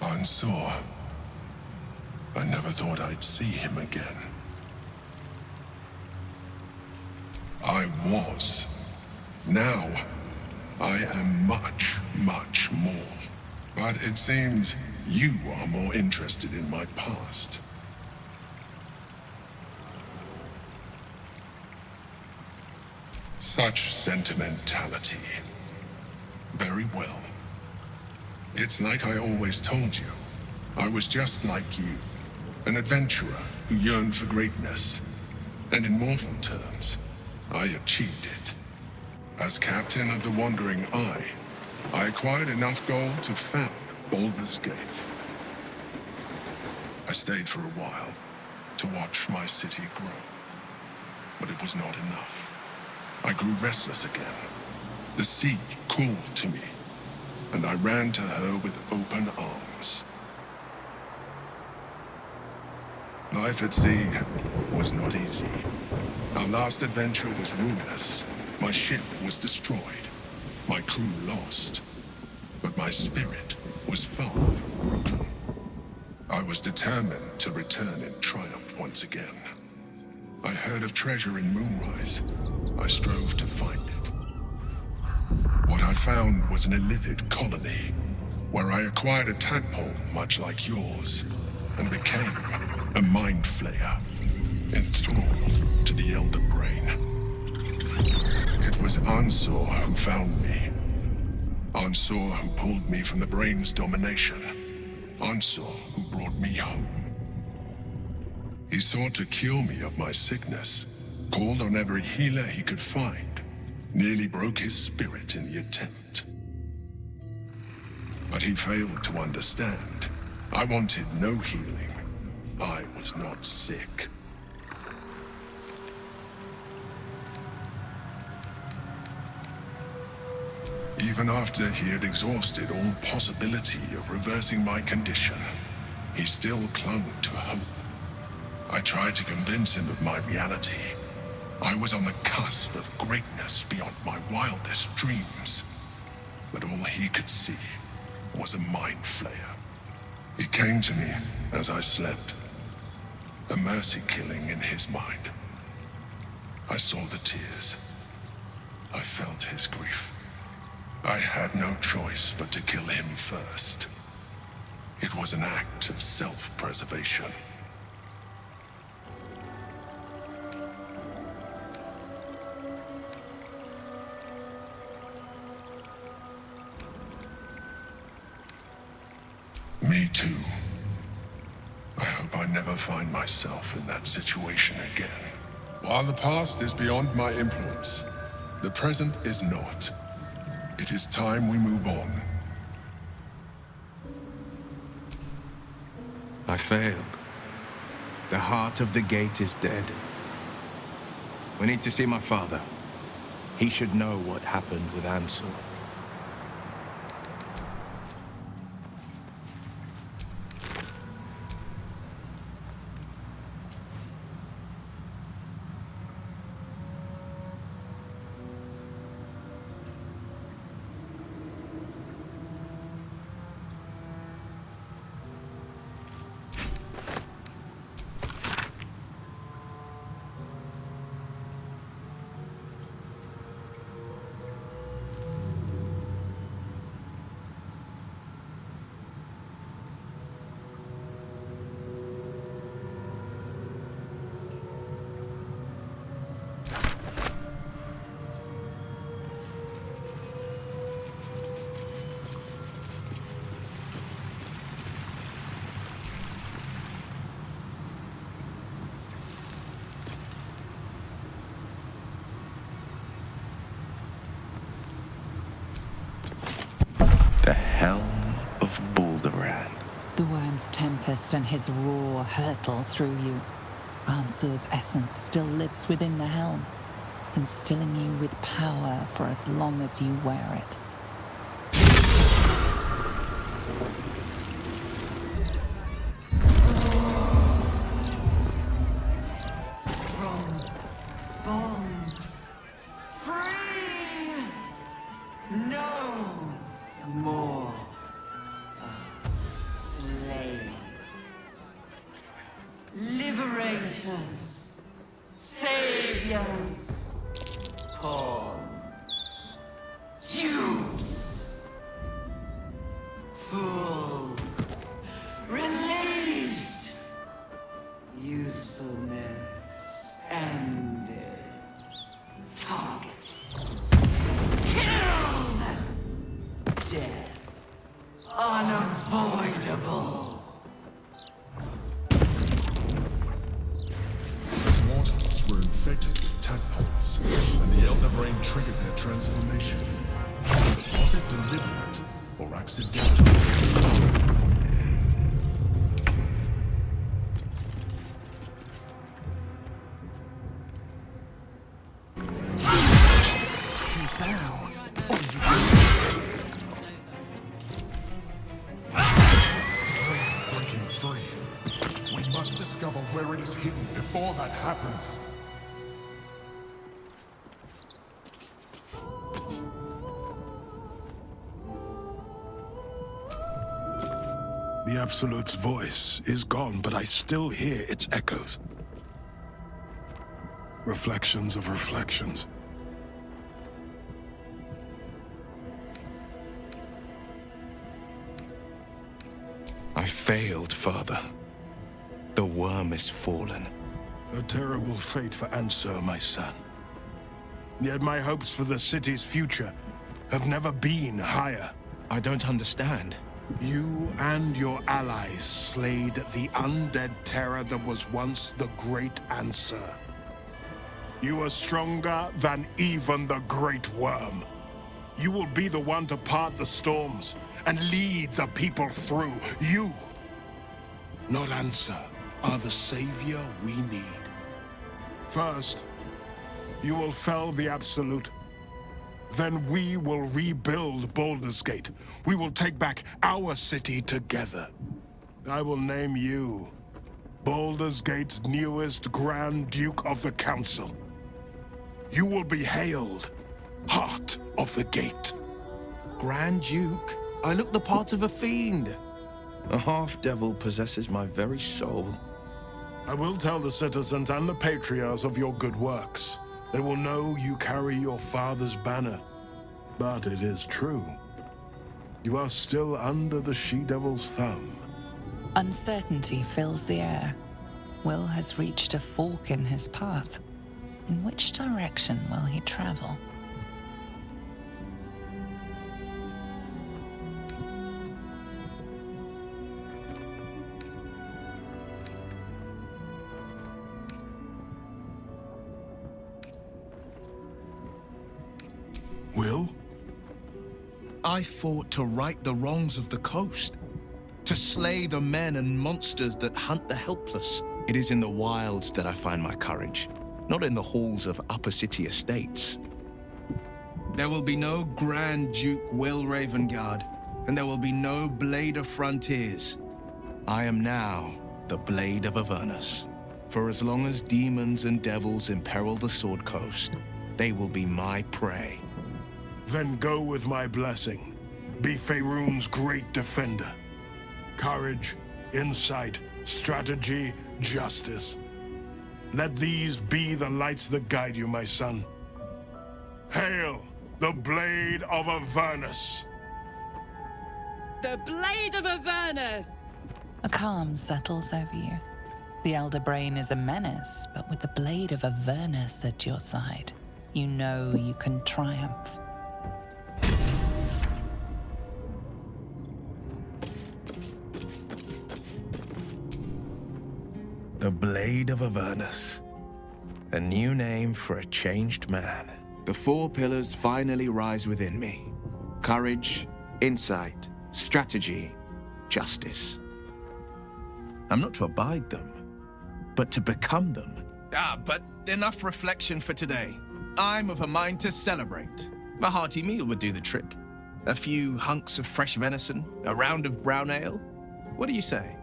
Speaker 18: Ansur. I never thought I'd see him again. I was. Now,
Speaker 13: I am much, much more. But it seems you are more interested in my past. Such sentimentality. Very well. It's like I always told you. I was just like you, an adventurer who yearned for greatness. And in mortal terms, I achieved it. As captain of the Wandering Eye, I acquired enough gold to found Baldur's Gate. I stayed for a while to watch my city grow. But it was not enough. I grew restless again. The sea called to me, and I ran to her with open arms. Life at sea was not easy. Our last adventure was ruinous. My ship was destroyed. My crew lost. But my spirit was far from broken. I was determined to return in triumph once again. I heard of treasure in Moonrise. I strove to find it. What I found was an illithid colony, where I acquired a tadpole much like yours, and became a mind flayer, enthralled to the Elder Brain. It was Ansor who found me. Ansor who pulled me from the Brain's domination. Ansor who brought me home. He sought to cure me of my sickness, called on every healer he could find, nearly broke his spirit in the attempt. But he failed to understand. I wanted no healing. I was not sick. Even after he had exhausted all possibility of reversing my condition, he still clung to hope. I tried to convince him of my reality. I was on the cusp of greatness beyond my wildest dreams. But all he could see was a mind flayer. He came to me as I slept, a mercy killing in his mind. I saw the tears. I felt his grief. I had no choice but to kill him first. It was an act of self-preservation. Me too. I hope I never find myself in that situation again. While the past is beyond my influence, the present is not. It is time we move on.
Speaker 15: I failed. The heart of the gate is dead. We need to see my father. He should know what happened with Ansel. The Helm of Balderan.
Speaker 7: The worm's tempest and his roar hurtle through you. Ansur's essence still lives within the helm, instilling you with power for as long as you wear it.
Speaker 19: Liberators, saviors, pawns. You
Speaker 18: It's breaking free. We must discover where it is hidden before that happens.
Speaker 13: The Absolute's voice is gone, but I still hear its echoes. Reflections of reflections. I failed, Father. The worm is fallen. A terrible fate for Ansur, my son. Yet my hopes for the city's future have never been higher. I don't understand. You and your allies slayed the undead terror that was once the Great Ansur. You are stronger than even the Great Worm. You will be the one to part the storms and lead the people through. You, not Ansur, are the savior we need. First, you will fell the Absolute. Then we will rebuild Baldur's Gate. We will take back our city together. I will name you Baldur's Gate's newest Grand Duke of the Council. You will be hailed Heart of the Gate.
Speaker 15: Grand Duke? I look the part of a fiend. A half-devil possesses my very soul.
Speaker 13: I will tell the citizens and the patriarchs of your good works. They will know you carry your father's banner. But it is true. You are still under the she-devil's thumb.
Speaker 7: Uncertainty fills the air. Will has reached a fork in his path. In which direction will he travel?
Speaker 13: Will?
Speaker 15: I fought to right the wrongs of the coast, to slay the men and monsters that hunt the helpless. It is in the wilds that I find my courage, not in the halls of upper city estates. There will be no Grand Duke Will Ravengard, and there will be no Blade of Frontiers. I am now the Blade of Avernus. For as long as demons and devils imperil the Sword Coast, they will be my prey.
Speaker 13: Then go with my blessing. Be Faerun's great defender. Courage, insight, strategy, justice. Let these be the lights that guide you, my son. Hail, the Blade of Avernus!
Speaker 12: The Blade of Avernus!
Speaker 7: A calm settles over you. The Elder Brain is a menace, but with the Blade of Avernus at your side, you know you can triumph.
Speaker 15: The Blade of Avernus. A new name for a changed man. The four pillars finally rise within me. Courage, insight, strategy, justice. I'm not to abide them, but to become them. But enough reflection for today. I'm of a mind to celebrate. A hearty meal would do the trick. A few hunks of fresh venison, a round of brown ale. What do you say?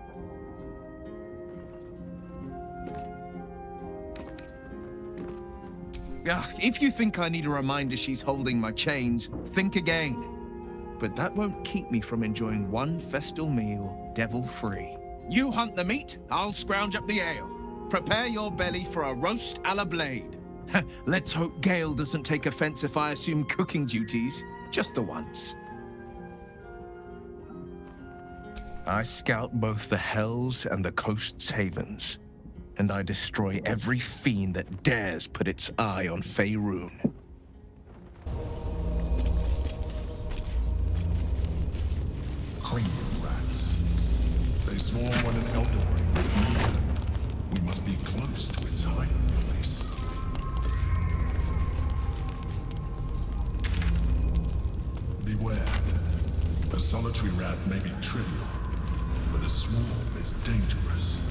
Speaker 15: If you think I need a reminder she's holding my chains, think again. But that won't keep me from enjoying one festal meal, devil-free. You hunt the meat, I'll scrounge up the ale. Prepare your belly for a roast a la Blade. Let's hope Gale doesn't take offense if I assume cooking duties, just the once. I scout both the hells and the coast's havens, and I destroy every fiend that dares put its eye on Faerun.
Speaker 18: Cream rats. They swarm when an elder brain is needed. We must be close to its hiding place. Beware. A solitary rat may be trivial, but a swarm is dangerous.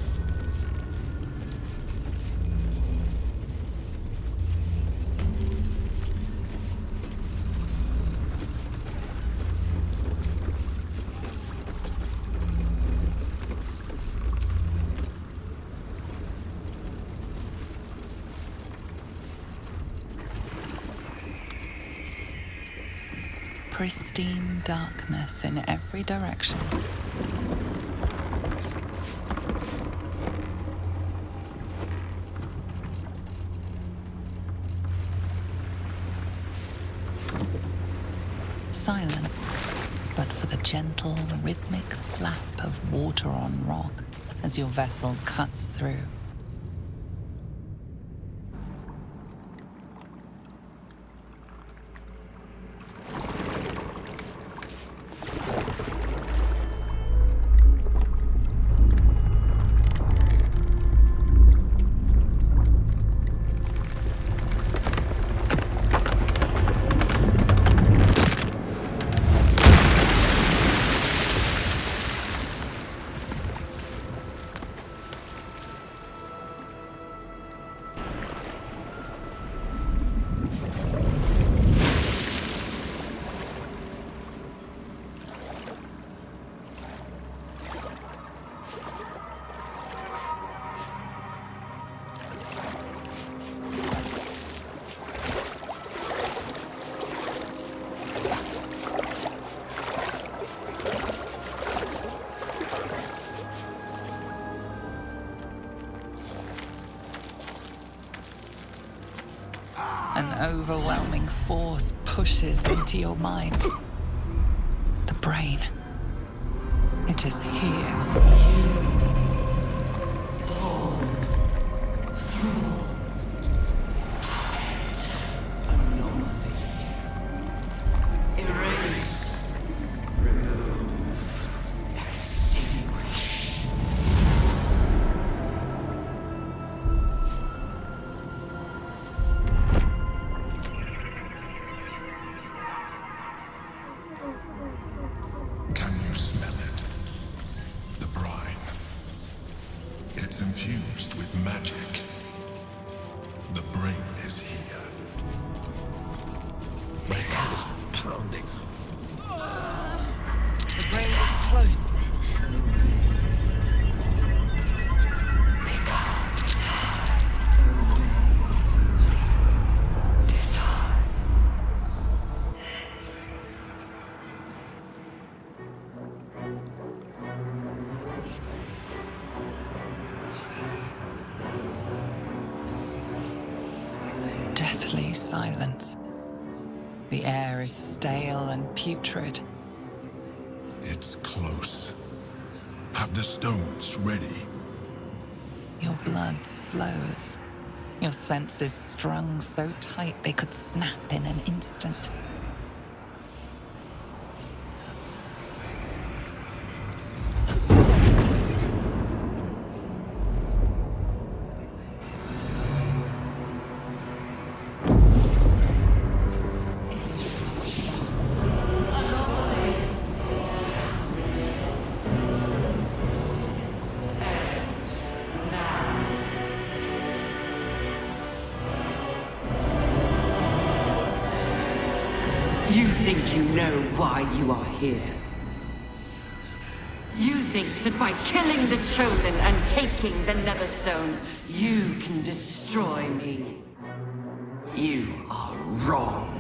Speaker 7: Pristine darkness in every direction. Silence, but for the gentle, rhythmic slap of water on rock as your vessel cuts through. An overwhelming force pushes into your mind. The brain. It is here. Deathly silence. The air is stale and putrid.
Speaker 13: It's close. Have the stones ready.
Speaker 7: Your blood slows. Your senses strung so tight they could snap in an instant.
Speaker 10: You think you know why you are here. You think that by killing the Chosen and taking the Netherstones, you can destroy me. You are wrong.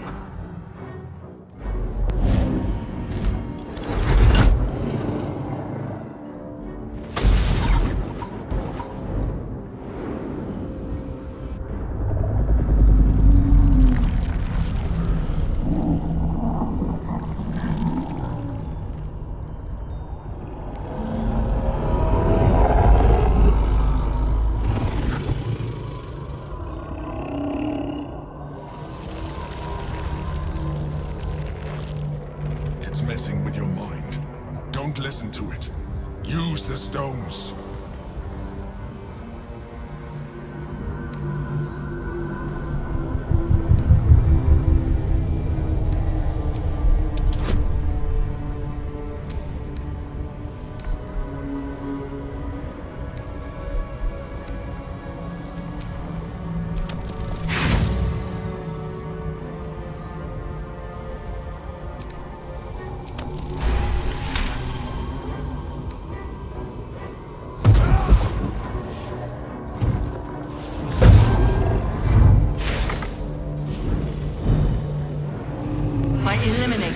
Speaker 13: It's messing with your mind. Don't listen to it. Use the stones.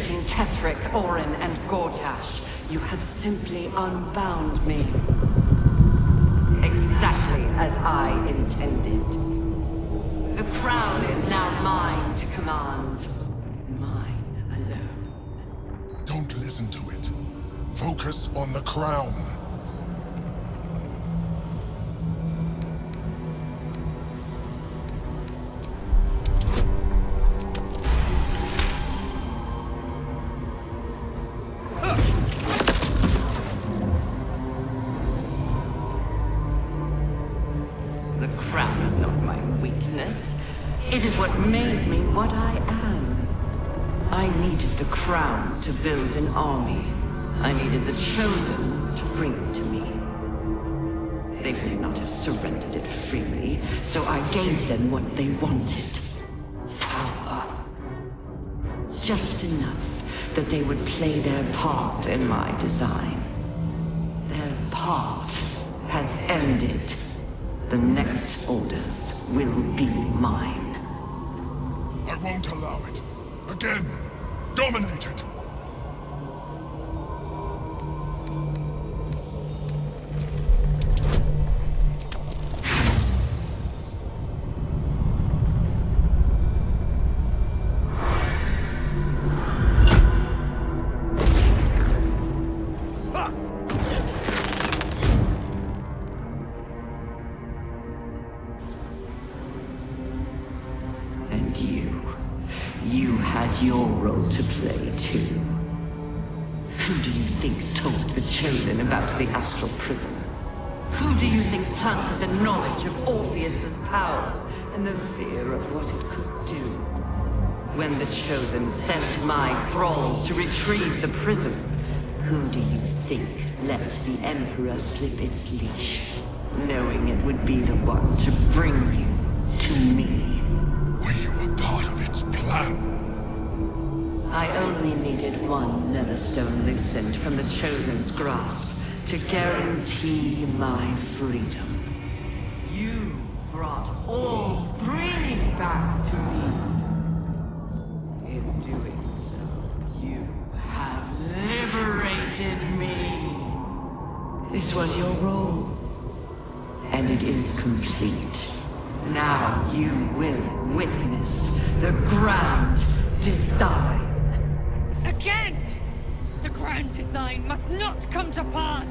Speaker 10: liberating Ketheric, Orin, and Gortash, you have simply unbound me. Exactly as I intended. The crown is now mine to command. Mine alone.
Speaker 13: Don't listen to it. Focus on the crown.
Speaker 10: The crown is not my weakness. It is what made me what I am. I needed the crown to build an army. I needed the Chosen to bring it to me. They would not have surrendered it freely, so I gave them what they wanted. Power. Just enough that they would play their part in my design. Their part has ended. The next orders will be mine.
Speaker 13: I won't allow it. Again, dominate it.
Speaker 10: And you had your role to play too. Who do you think told the Chosen about the Astral Prism? Who do you think planted the knowledge of Orpheus's power and the fear of what it could do? When the Chosen sent my thralls to retrieve the prism, who do you think let the Emperor slip its leash, knowing it would be the one to bring you to me?
Speaker 13: Were you a part of its plan?
Speaker 10: I only needed one Netherstone loosened from the Chosen's grasp to guarantee my freedom. You brought all three back to me. In doing so, you have liberated me. This was your role, and it is complete. Now you will witness the grand design.
Speaker 12: Again! The grand design must not come to pass!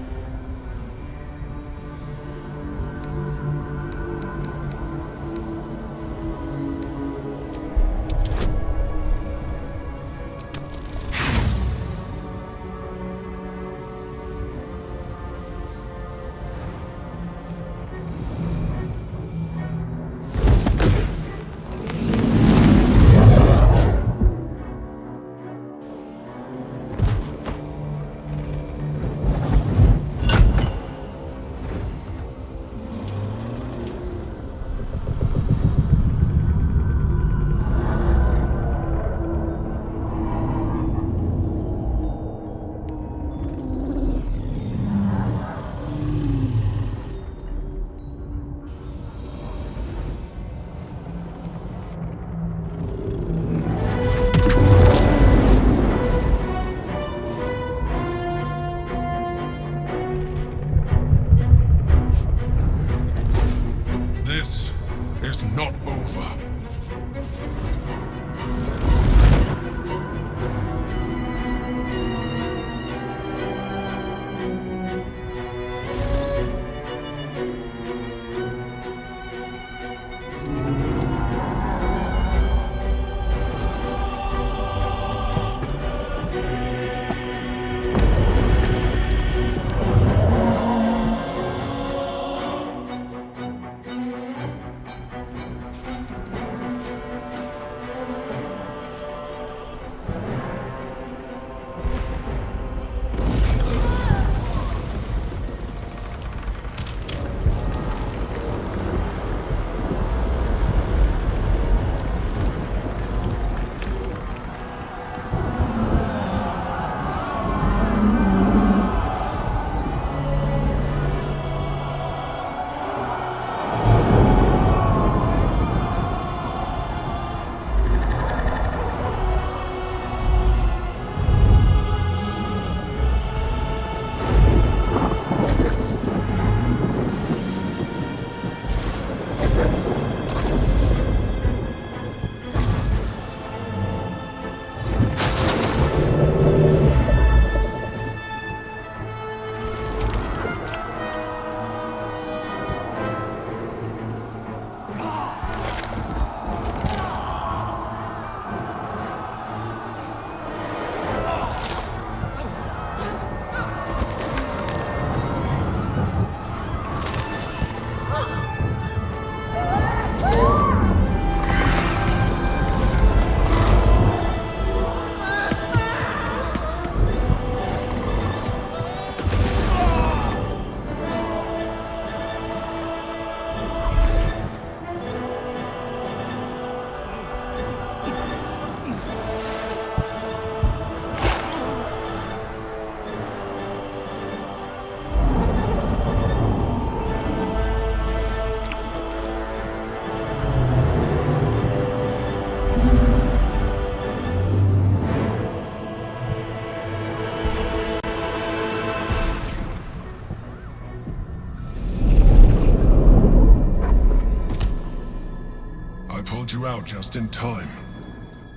Speaker 13: just in time.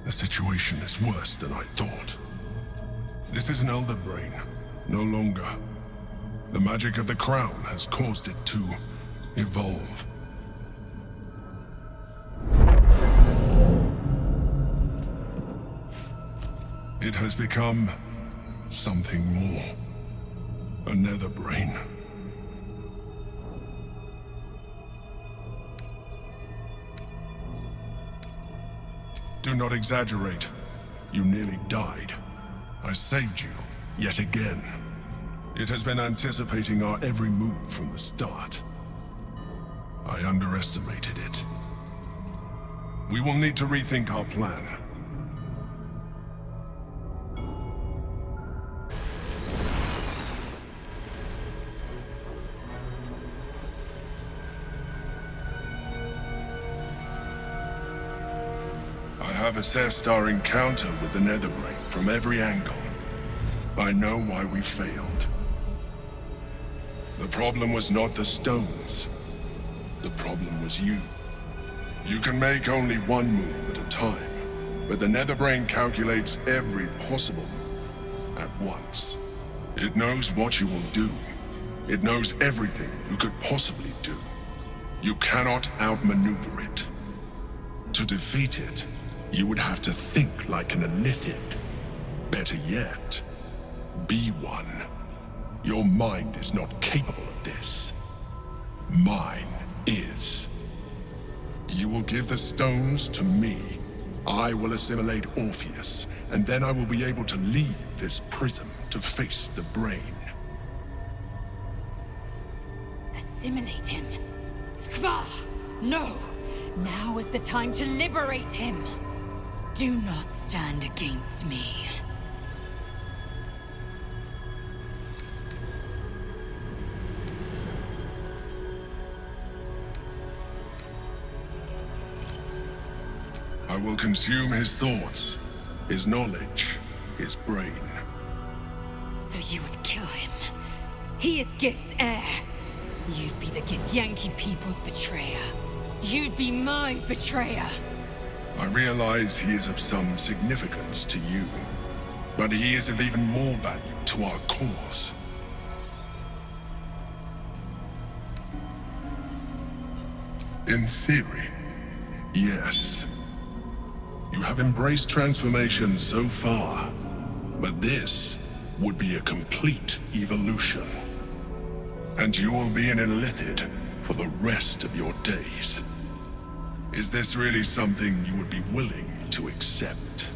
Speaker 13: The situation is worse than I thought. This is an elder brain, no longer. The magic of the crown has caused it to evolve. It has become something more. A nether brain. Do not exaggerate. You nearly died. I saved you, yet again. It has been anticipating our every move from the start. I underestimated it. We will need to rethink our plan. I have assessed our encounter with the Netherbrain from every angle. I know why we failed. The problem was not the stones. The problem was you. You can make only one move at a time, but the Netherbrain calculates every possible move at once. It knows what you will do. It knows everything you could possibly do. You cannot outmaneuver it. To defeat it, you would have to think like an Illithid. Better yet, be one. Your mind is not capable of this. Mine is. You will give the stones to me. I will assimilate Orpheus, and then I will be able to leave this prison to face the brain.
Speaker 20: Assimilate him. Skvar! No! Now is the time to liberate him! Do not stand against me.
Speaker 13: I will consume his thoughts, his knowledge, his brain.
Speaker 20: So you would kill him? He is Gith's heir. You'd be the Githyanki people's betrayer. You'd be my betrayer.
Speaker 13: I realize he is of some significance to you, but he is of even more value to our cause. In theory, yes. You have embraced transformation so far, but this would be a complete evolution. And you will be an Illithid for the rest of your days. Is this really something you would be willing to accept?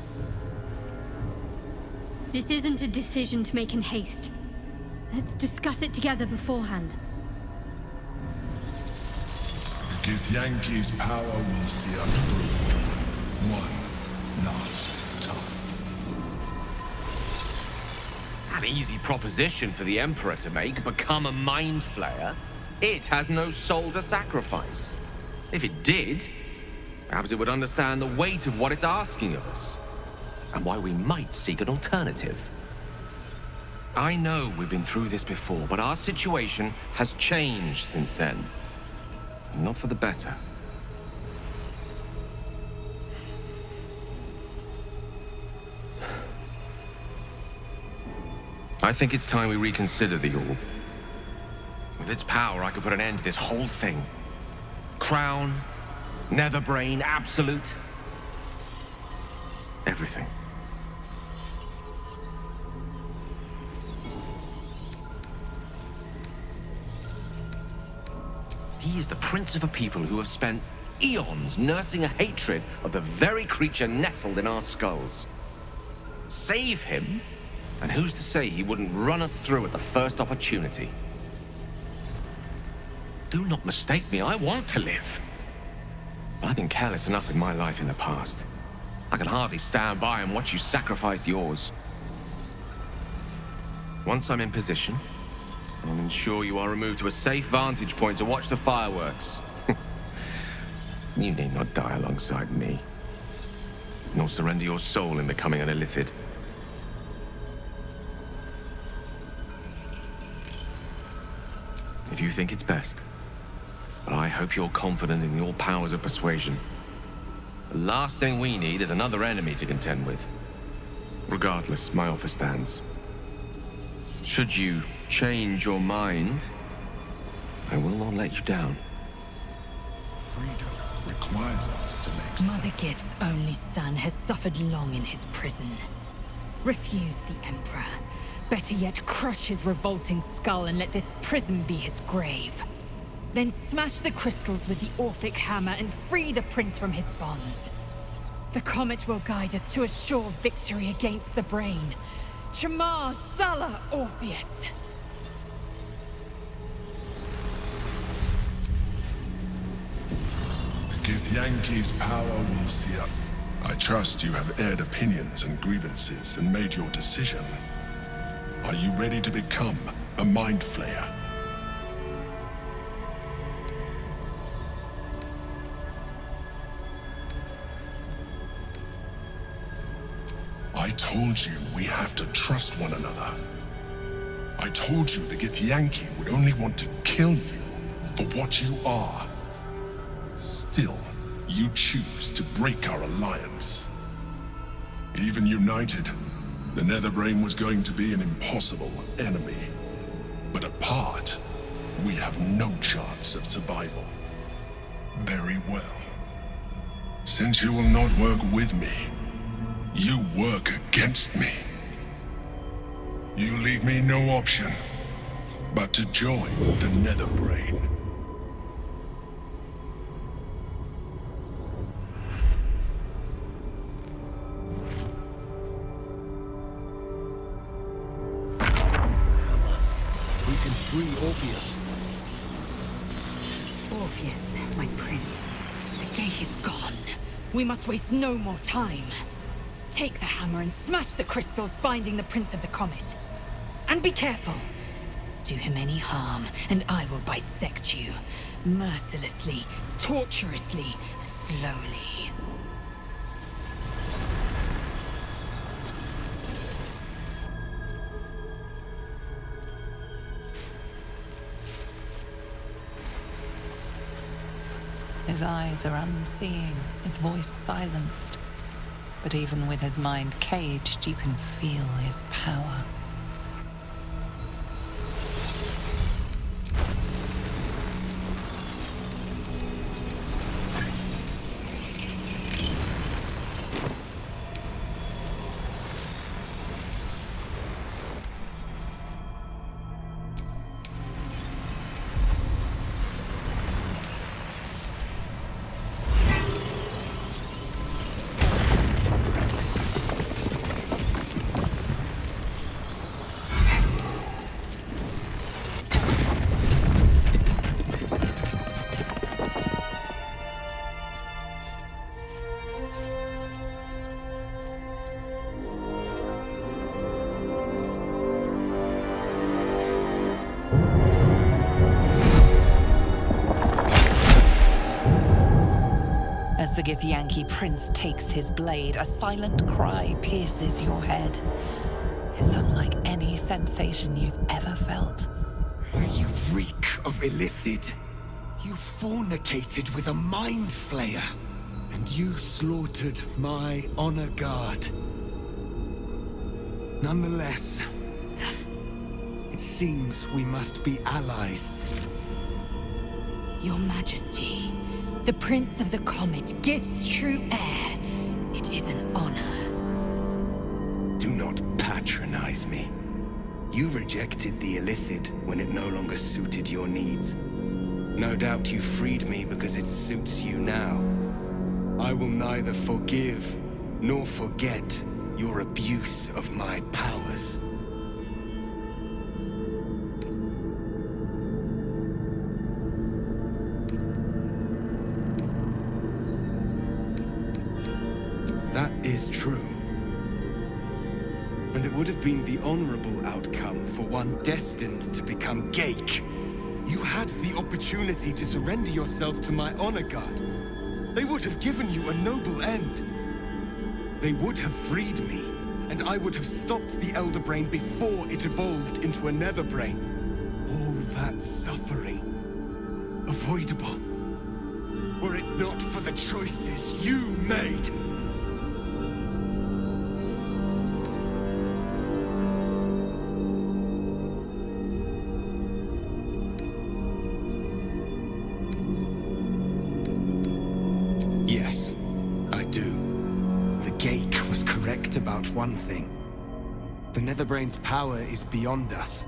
Speaker 21: This isn't a decision to make in haste. Let's discuss it together beforehand.
Speaker 13: The Githyanki's power will see us through. One last time.
Speaker 22: An easy proposition for the Emperor to make. Become a Mind Flayer. It has no soul to sacrifice. If it did, perhaps it would understand the weight of what it's asking of us, and why we might seek an alternative. I know we've been through this before, but our situation has changed since then. Not for the better. I think it's time we reconsider the orb. With its power, I could put an end to this whole thing. Crown, Netherbrain, Absolute. Everything. He is the prince of a people who have spent eons nursing a hatred of the very creature nestled in our skulls. Save him, and who's to say he wouldn't run us through at the first opportunity? Do not mistake me, I want to live. But I've been careless enough in my life in the past. I can hardly stand by and watch you sacrifice yours. Once I'm in position, I'll ensure you are removed to a safe vantage point to watch the fireworks. You need not die alongside me, nor surrender your soul in becoming an Illithid. If you think it's best, but I hope you're confident in your powers of persuasion, The last thing we need is another enemy to contend with. Regardless, my offer stands. Should you change your mind, I will not let you down.
Speaker 13: Freedom requires us to make
Speaker 20: Mother Gith's only son has suffered long in his prison. Refuse the Emperor. Better yet, crush his revolting skull and let this prison be his grave. Then smash the crystals with the Orphic hammer and free the prince from his bonds. The comet will guide us to a sure victory against the brain. Shamar Salah Orpheus.
Speaker 13: The Githyanki's power will see up. I trust you have aired opinions and grievances and made your decision. Are you ready to become a Mind Flayer? I told you we have to trust one another. I told you the Githyanki would only want to kill you for what you are. Still, you choose to break our alliance. Even united, the Netherbrain was going to be an impossible enemy. But apart, we have no chance of survival. Very well. Since you will not work with me, you work against me. You leave me no option but to join the Netherbrain.
Speaker 17: We can free Orpheus.
Speaker 20: Orpheus, my prince. The gate is gone. We must waste no more time. Take the hammer and smash the crystals binding the Prince of the Comet. And be careful. Do him any harm, and I will bisect you. Mercilessly, torturously, slowly.
Speaker 7: His eyes are unseeing, his voice silenced. But even with his mind caged, you can feel his power. As the Githyanki prince takes his blade, a silent cry pierces your head. It's unlike any sensation you've ever felt.
Speaker 1: You reek of Illithid. You fornicated with a Mind Flayer. And you slaughtered my honor guard. Nonetheless, it seems we must be allies.
Speaker 20: Your Majesty, the Prince of the Comet, Gith's true heir. It is an honor.
Speaker 1: Do not patronize me. You rejected the Illithid when it no longer suited your needs. No doubt you freed me because it suits you now. I will neither forgive nor forget your abuse of my powers. That is true. And it would have been the honorable outcome for one destined to become Gake. You had the opportunity to surrender yourself to my honor guard. They would have given you a noble end. They would have freed me, and I would have stopped the Elder Brain before it evolved into a Nether Brain. All that suffering, avoidable. were it not for the choices you made. Yes, I do. The Geik was correct about one thing. The Netherbrain's power is beyond us.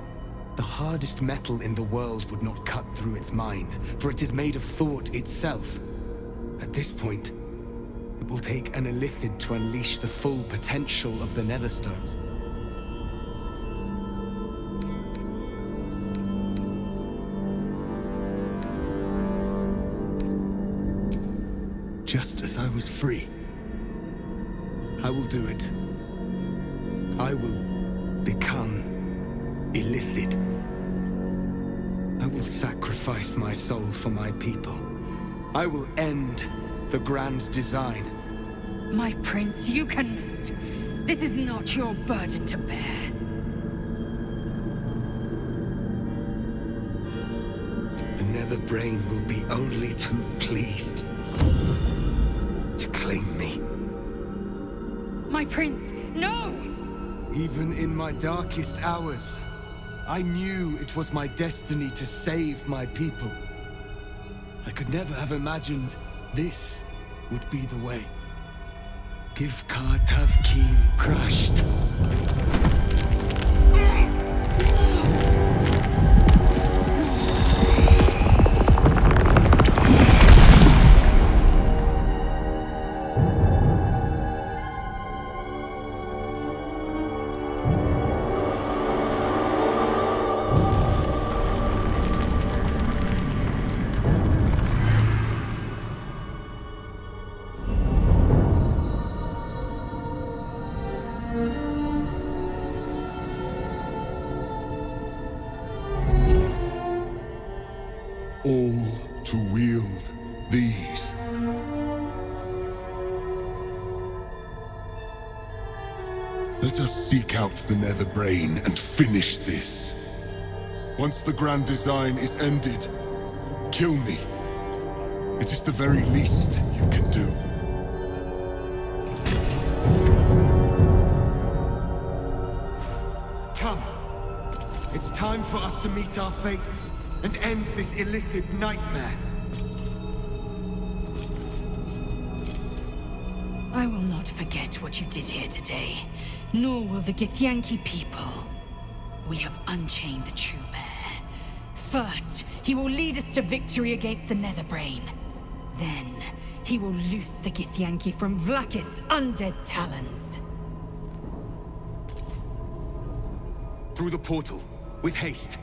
Speaker 1: The hardest metal in the world would not cut through its mind, for it is made of thought itself. At this point, it will take an Illithid to unleash the full potential of the Netherstones. Just as I was free, I will do it. I will become Illithid. I will sacrifice my soul for my people. I will end the grand design.
Speaker 20: My prince, you cannot. This is not your burden to bear.
Speaker 1: The Netherbrain will be only too pleased to claim me.
Speaker 20: My prince, no!
Speaker 1: Even in my darkest hours, I knew it was my destiny to save my people. I could never have imagined this would be the way. Give Tavkim crushed.
Speaker 13: All to wield these. Let us seek out the Netherbrain and finish this. Once the grand design is ended, kill me. It is the very least you can do.
Speaker 1: Come. It's time for us to meet our fates and end this Illithid nightmare.
Speaker 20: I will not forget what you did here today, nor will the Githyanki people. We have unchained the true bear. First, he will lead us to victory against the Netherbrain. Then, he will loose the Githyanki from Vlakit's undead talons.
Speaker 1: Through the portal, with haste.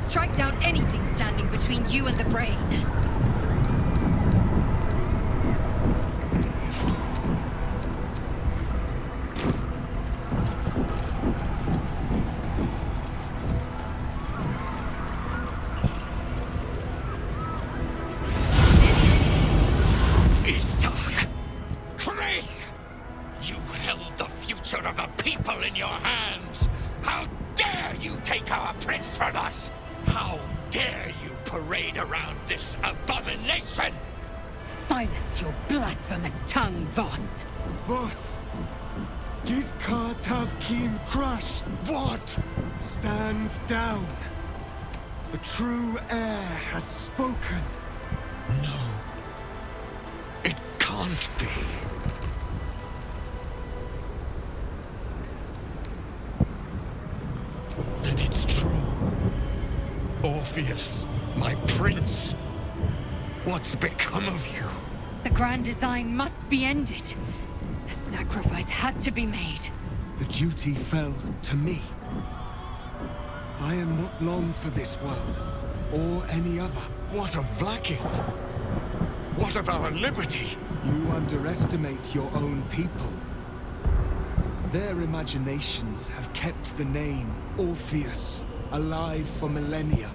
Speaker 20: Strike down anything standing between you and the brain.
Speaker 8: It's dark. Chris! You held the future of the people in your hands. How dare you take our prince from us? How dare you parade around this abomination?
Speaker 20: Silence your blasphemous tongue, Voss.
Speaker 1: Voss! Give Tavkim crush!
Speaker 8: What?
Speaker 1: Stand down. The true heir has spoken.
Speaker 8: No. It can't be. Then it's true. Orpheus, my prince. What's become of you?
Speaker 20: The grand design must be ended. A sacrifice had to be made.
Speaker 1: The duty fell to me. I am not long for this world, or any other.
Speaker 8: What of Vlaakith? What of our liberty?
Speaker 1: You underestimate your own people. Their imaginations have kept the name Orpheus alive for millennia.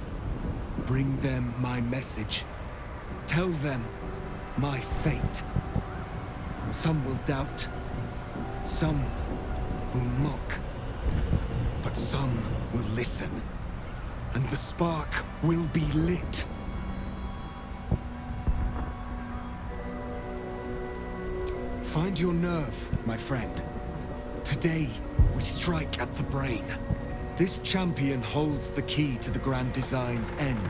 Speaker 1: Bring them my message. Tell them my fate. Some will doubt. Some will mock. But some will listen. And the spark will be lit. Find your nerve, my friend. Today, we strike at the brain. This champion holds the key to the Grand Design's end.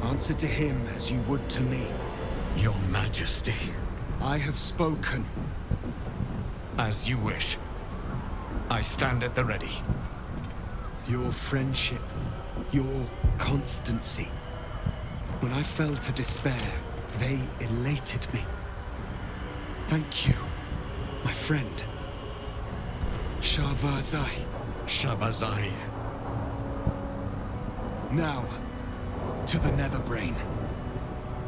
Speaker 1: Answer to him as you would to me.
Speaker 8: Your Majesty.
Speaker 1: I have spoken.
Speaker 8: As you wish. I stand at the ready.
Speaker 1: Your friendship, your constancy. When I fell to despair, they elated me. Thank you, my friend. Shavazai.
Speaker 8: Shavazai.
Speaker 1: Now, to the Netherbrain.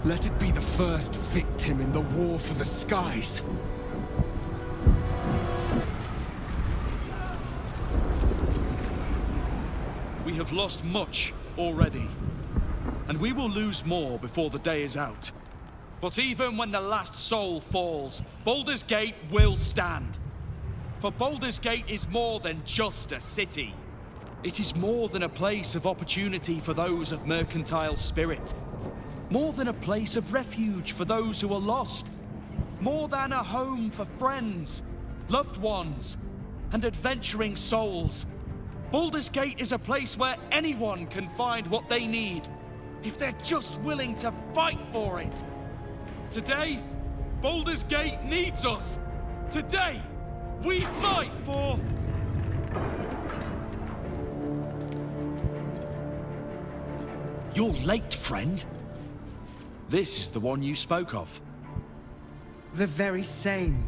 Speaker 1: Let it be the first victim in the war for the skies.
Speaker 5: We have lost much already, and we will lose more before the day is out. But even when the last soul falls, Baldur's Gate will stand. For Baldur's Gate is more than just a city. It is more than a place of opportunity for those of mercantile spirit. More than a place of refuge for those who are lost. More than a home for friends, loved ones, and adventuring souls. Baldur's Gate is a place where anyone can find what they need, if they're just willing to fight for it. Today, Baldur's Gate needs us. Today, we fight for... You're late, friend. This is the one you spoke of.
Speaker 11: The very same.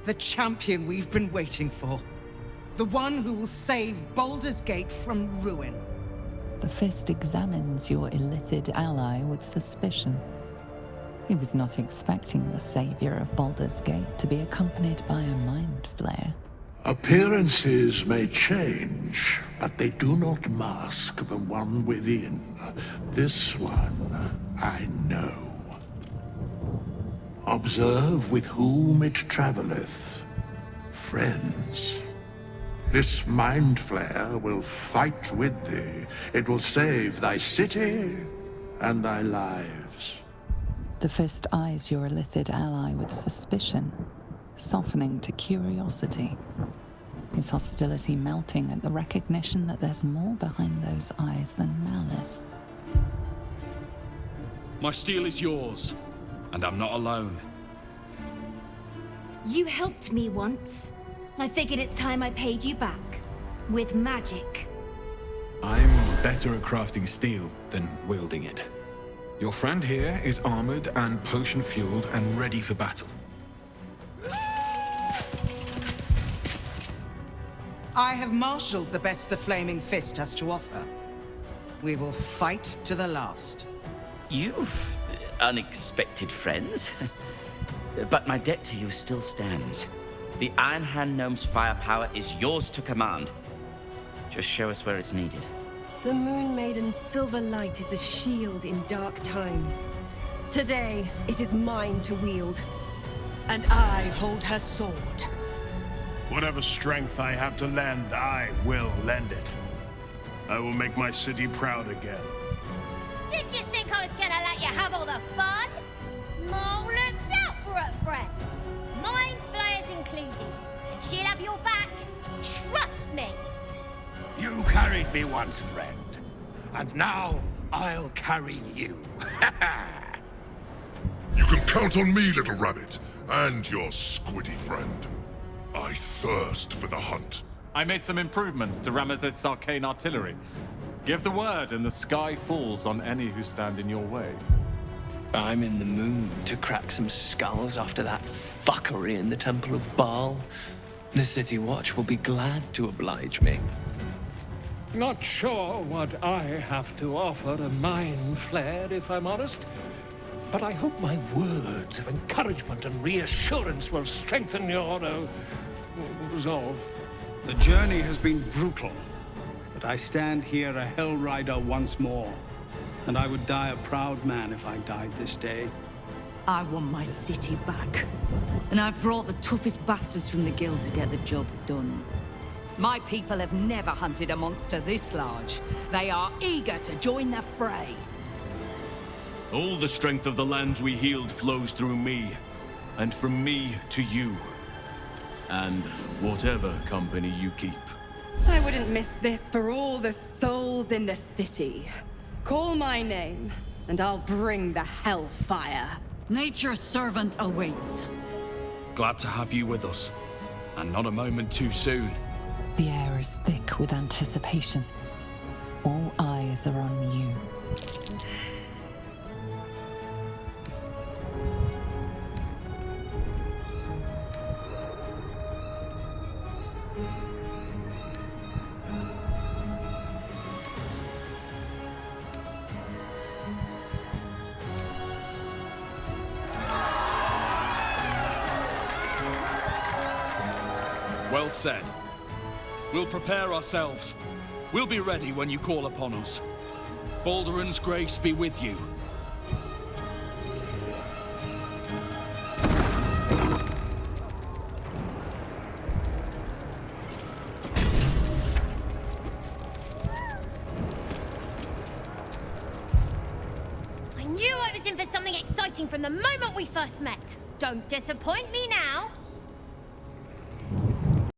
Speaker 11: The champion we've been waiting for. The one who will save Baldur's Gate from ruin.
Speaker 7: The Fist examines your illithid ally with suspicion. He was not expecting the savior of Baldur's Gate to be accompanied by a mind flayer.
Speaker 23: Appearances may change, but they do not mask the one within. This one, I know. Observe with whom it travelleth. Friends. This mind flayer will fight with thee. It will save thy city and thy lives.
Speaker 7: The Fist eyes your illithid ally with suspicion, softening to curiosity. His hostility melting at the recognition that there's more behind those eyes than malice.
Speaker 5: My steel is yours, and I'm not alone.
Speaker 3: You helped me once. I figured it's time I paid you back. With magic.
Speaker 24: I'm better at crafting steel than wielding it. Your friend here is armored and potion-fueled and ready for battle.
Speaker 11: I have marshaled the best the Flaming Fist has to offer. We will fight to the last.
Speaker 25: You've unexpected friends. But my debt to you still stands. The Iron Hand Gnome's firepower is yours to command. Just show us where it's needed.
Speaker 26: The Moon Maiden's silver light is a shield in dark times. Today, it is mine to wield.
Speaker 12: And I hold her sword.
Speaker 16: Whatever strength I have to lend, I will lend it. I will make my city proud again.
Speaker 27: Did you think I was gonna let you have all the fun? Mole looks out for her friends. Mind flayers included. And she'll have your back. Trust me.
Speaker 8: You carried me once, friend.
Speaker 23: and now I'll carry you.
Speaker 13: You can count on me, little rabbit, and your squiddy friend. I thirst for the hunt.
Speaker 2: I made some improvements to Ramesses' arcane artillery. Give the word and the sky falls on any who stand in your way.
Speaker 17: I'm in the mood to crack some skulls after that fuckery in the Temple of Baal. The City Watch will be glad to oblige me.
Speaker 23: Not sure what I have to offer a mind flare, if I'm honest. But I hope my words of encouragement and reassurance will strengthen your resolve.
Speaker 4: The journey has been brutal, but I stand here a Hell Rider once more. And I would die a proud man if I died this day.
Speaker 10: I want my city back. And I've brought the toughest bastards from the guild to get the job done. My people have never hunted a monster this large. They are eager to join the fray.
Speaker 6: All the strength of the lands we healed flows through me, and from me to you. And whatever company you keep.
Speaker 26: I wouldn't miss this for all the souls in the city. Call my name, and I'll bring the hellfire.
Speaker 10: Nature's servant awaits.
Speaker 5: Glad to have you with us, and not a moment too soon.
Speaker 7: The air is thick with anticipation. All eyes are on you.
Speaker 5: Well said. We'll prepare ourselves. We'll be ready when you call upon us. Balduran's grace be with you.
Speaker 27: I knew I was in for something exciting from the moment we first met. Don't disappoint me now.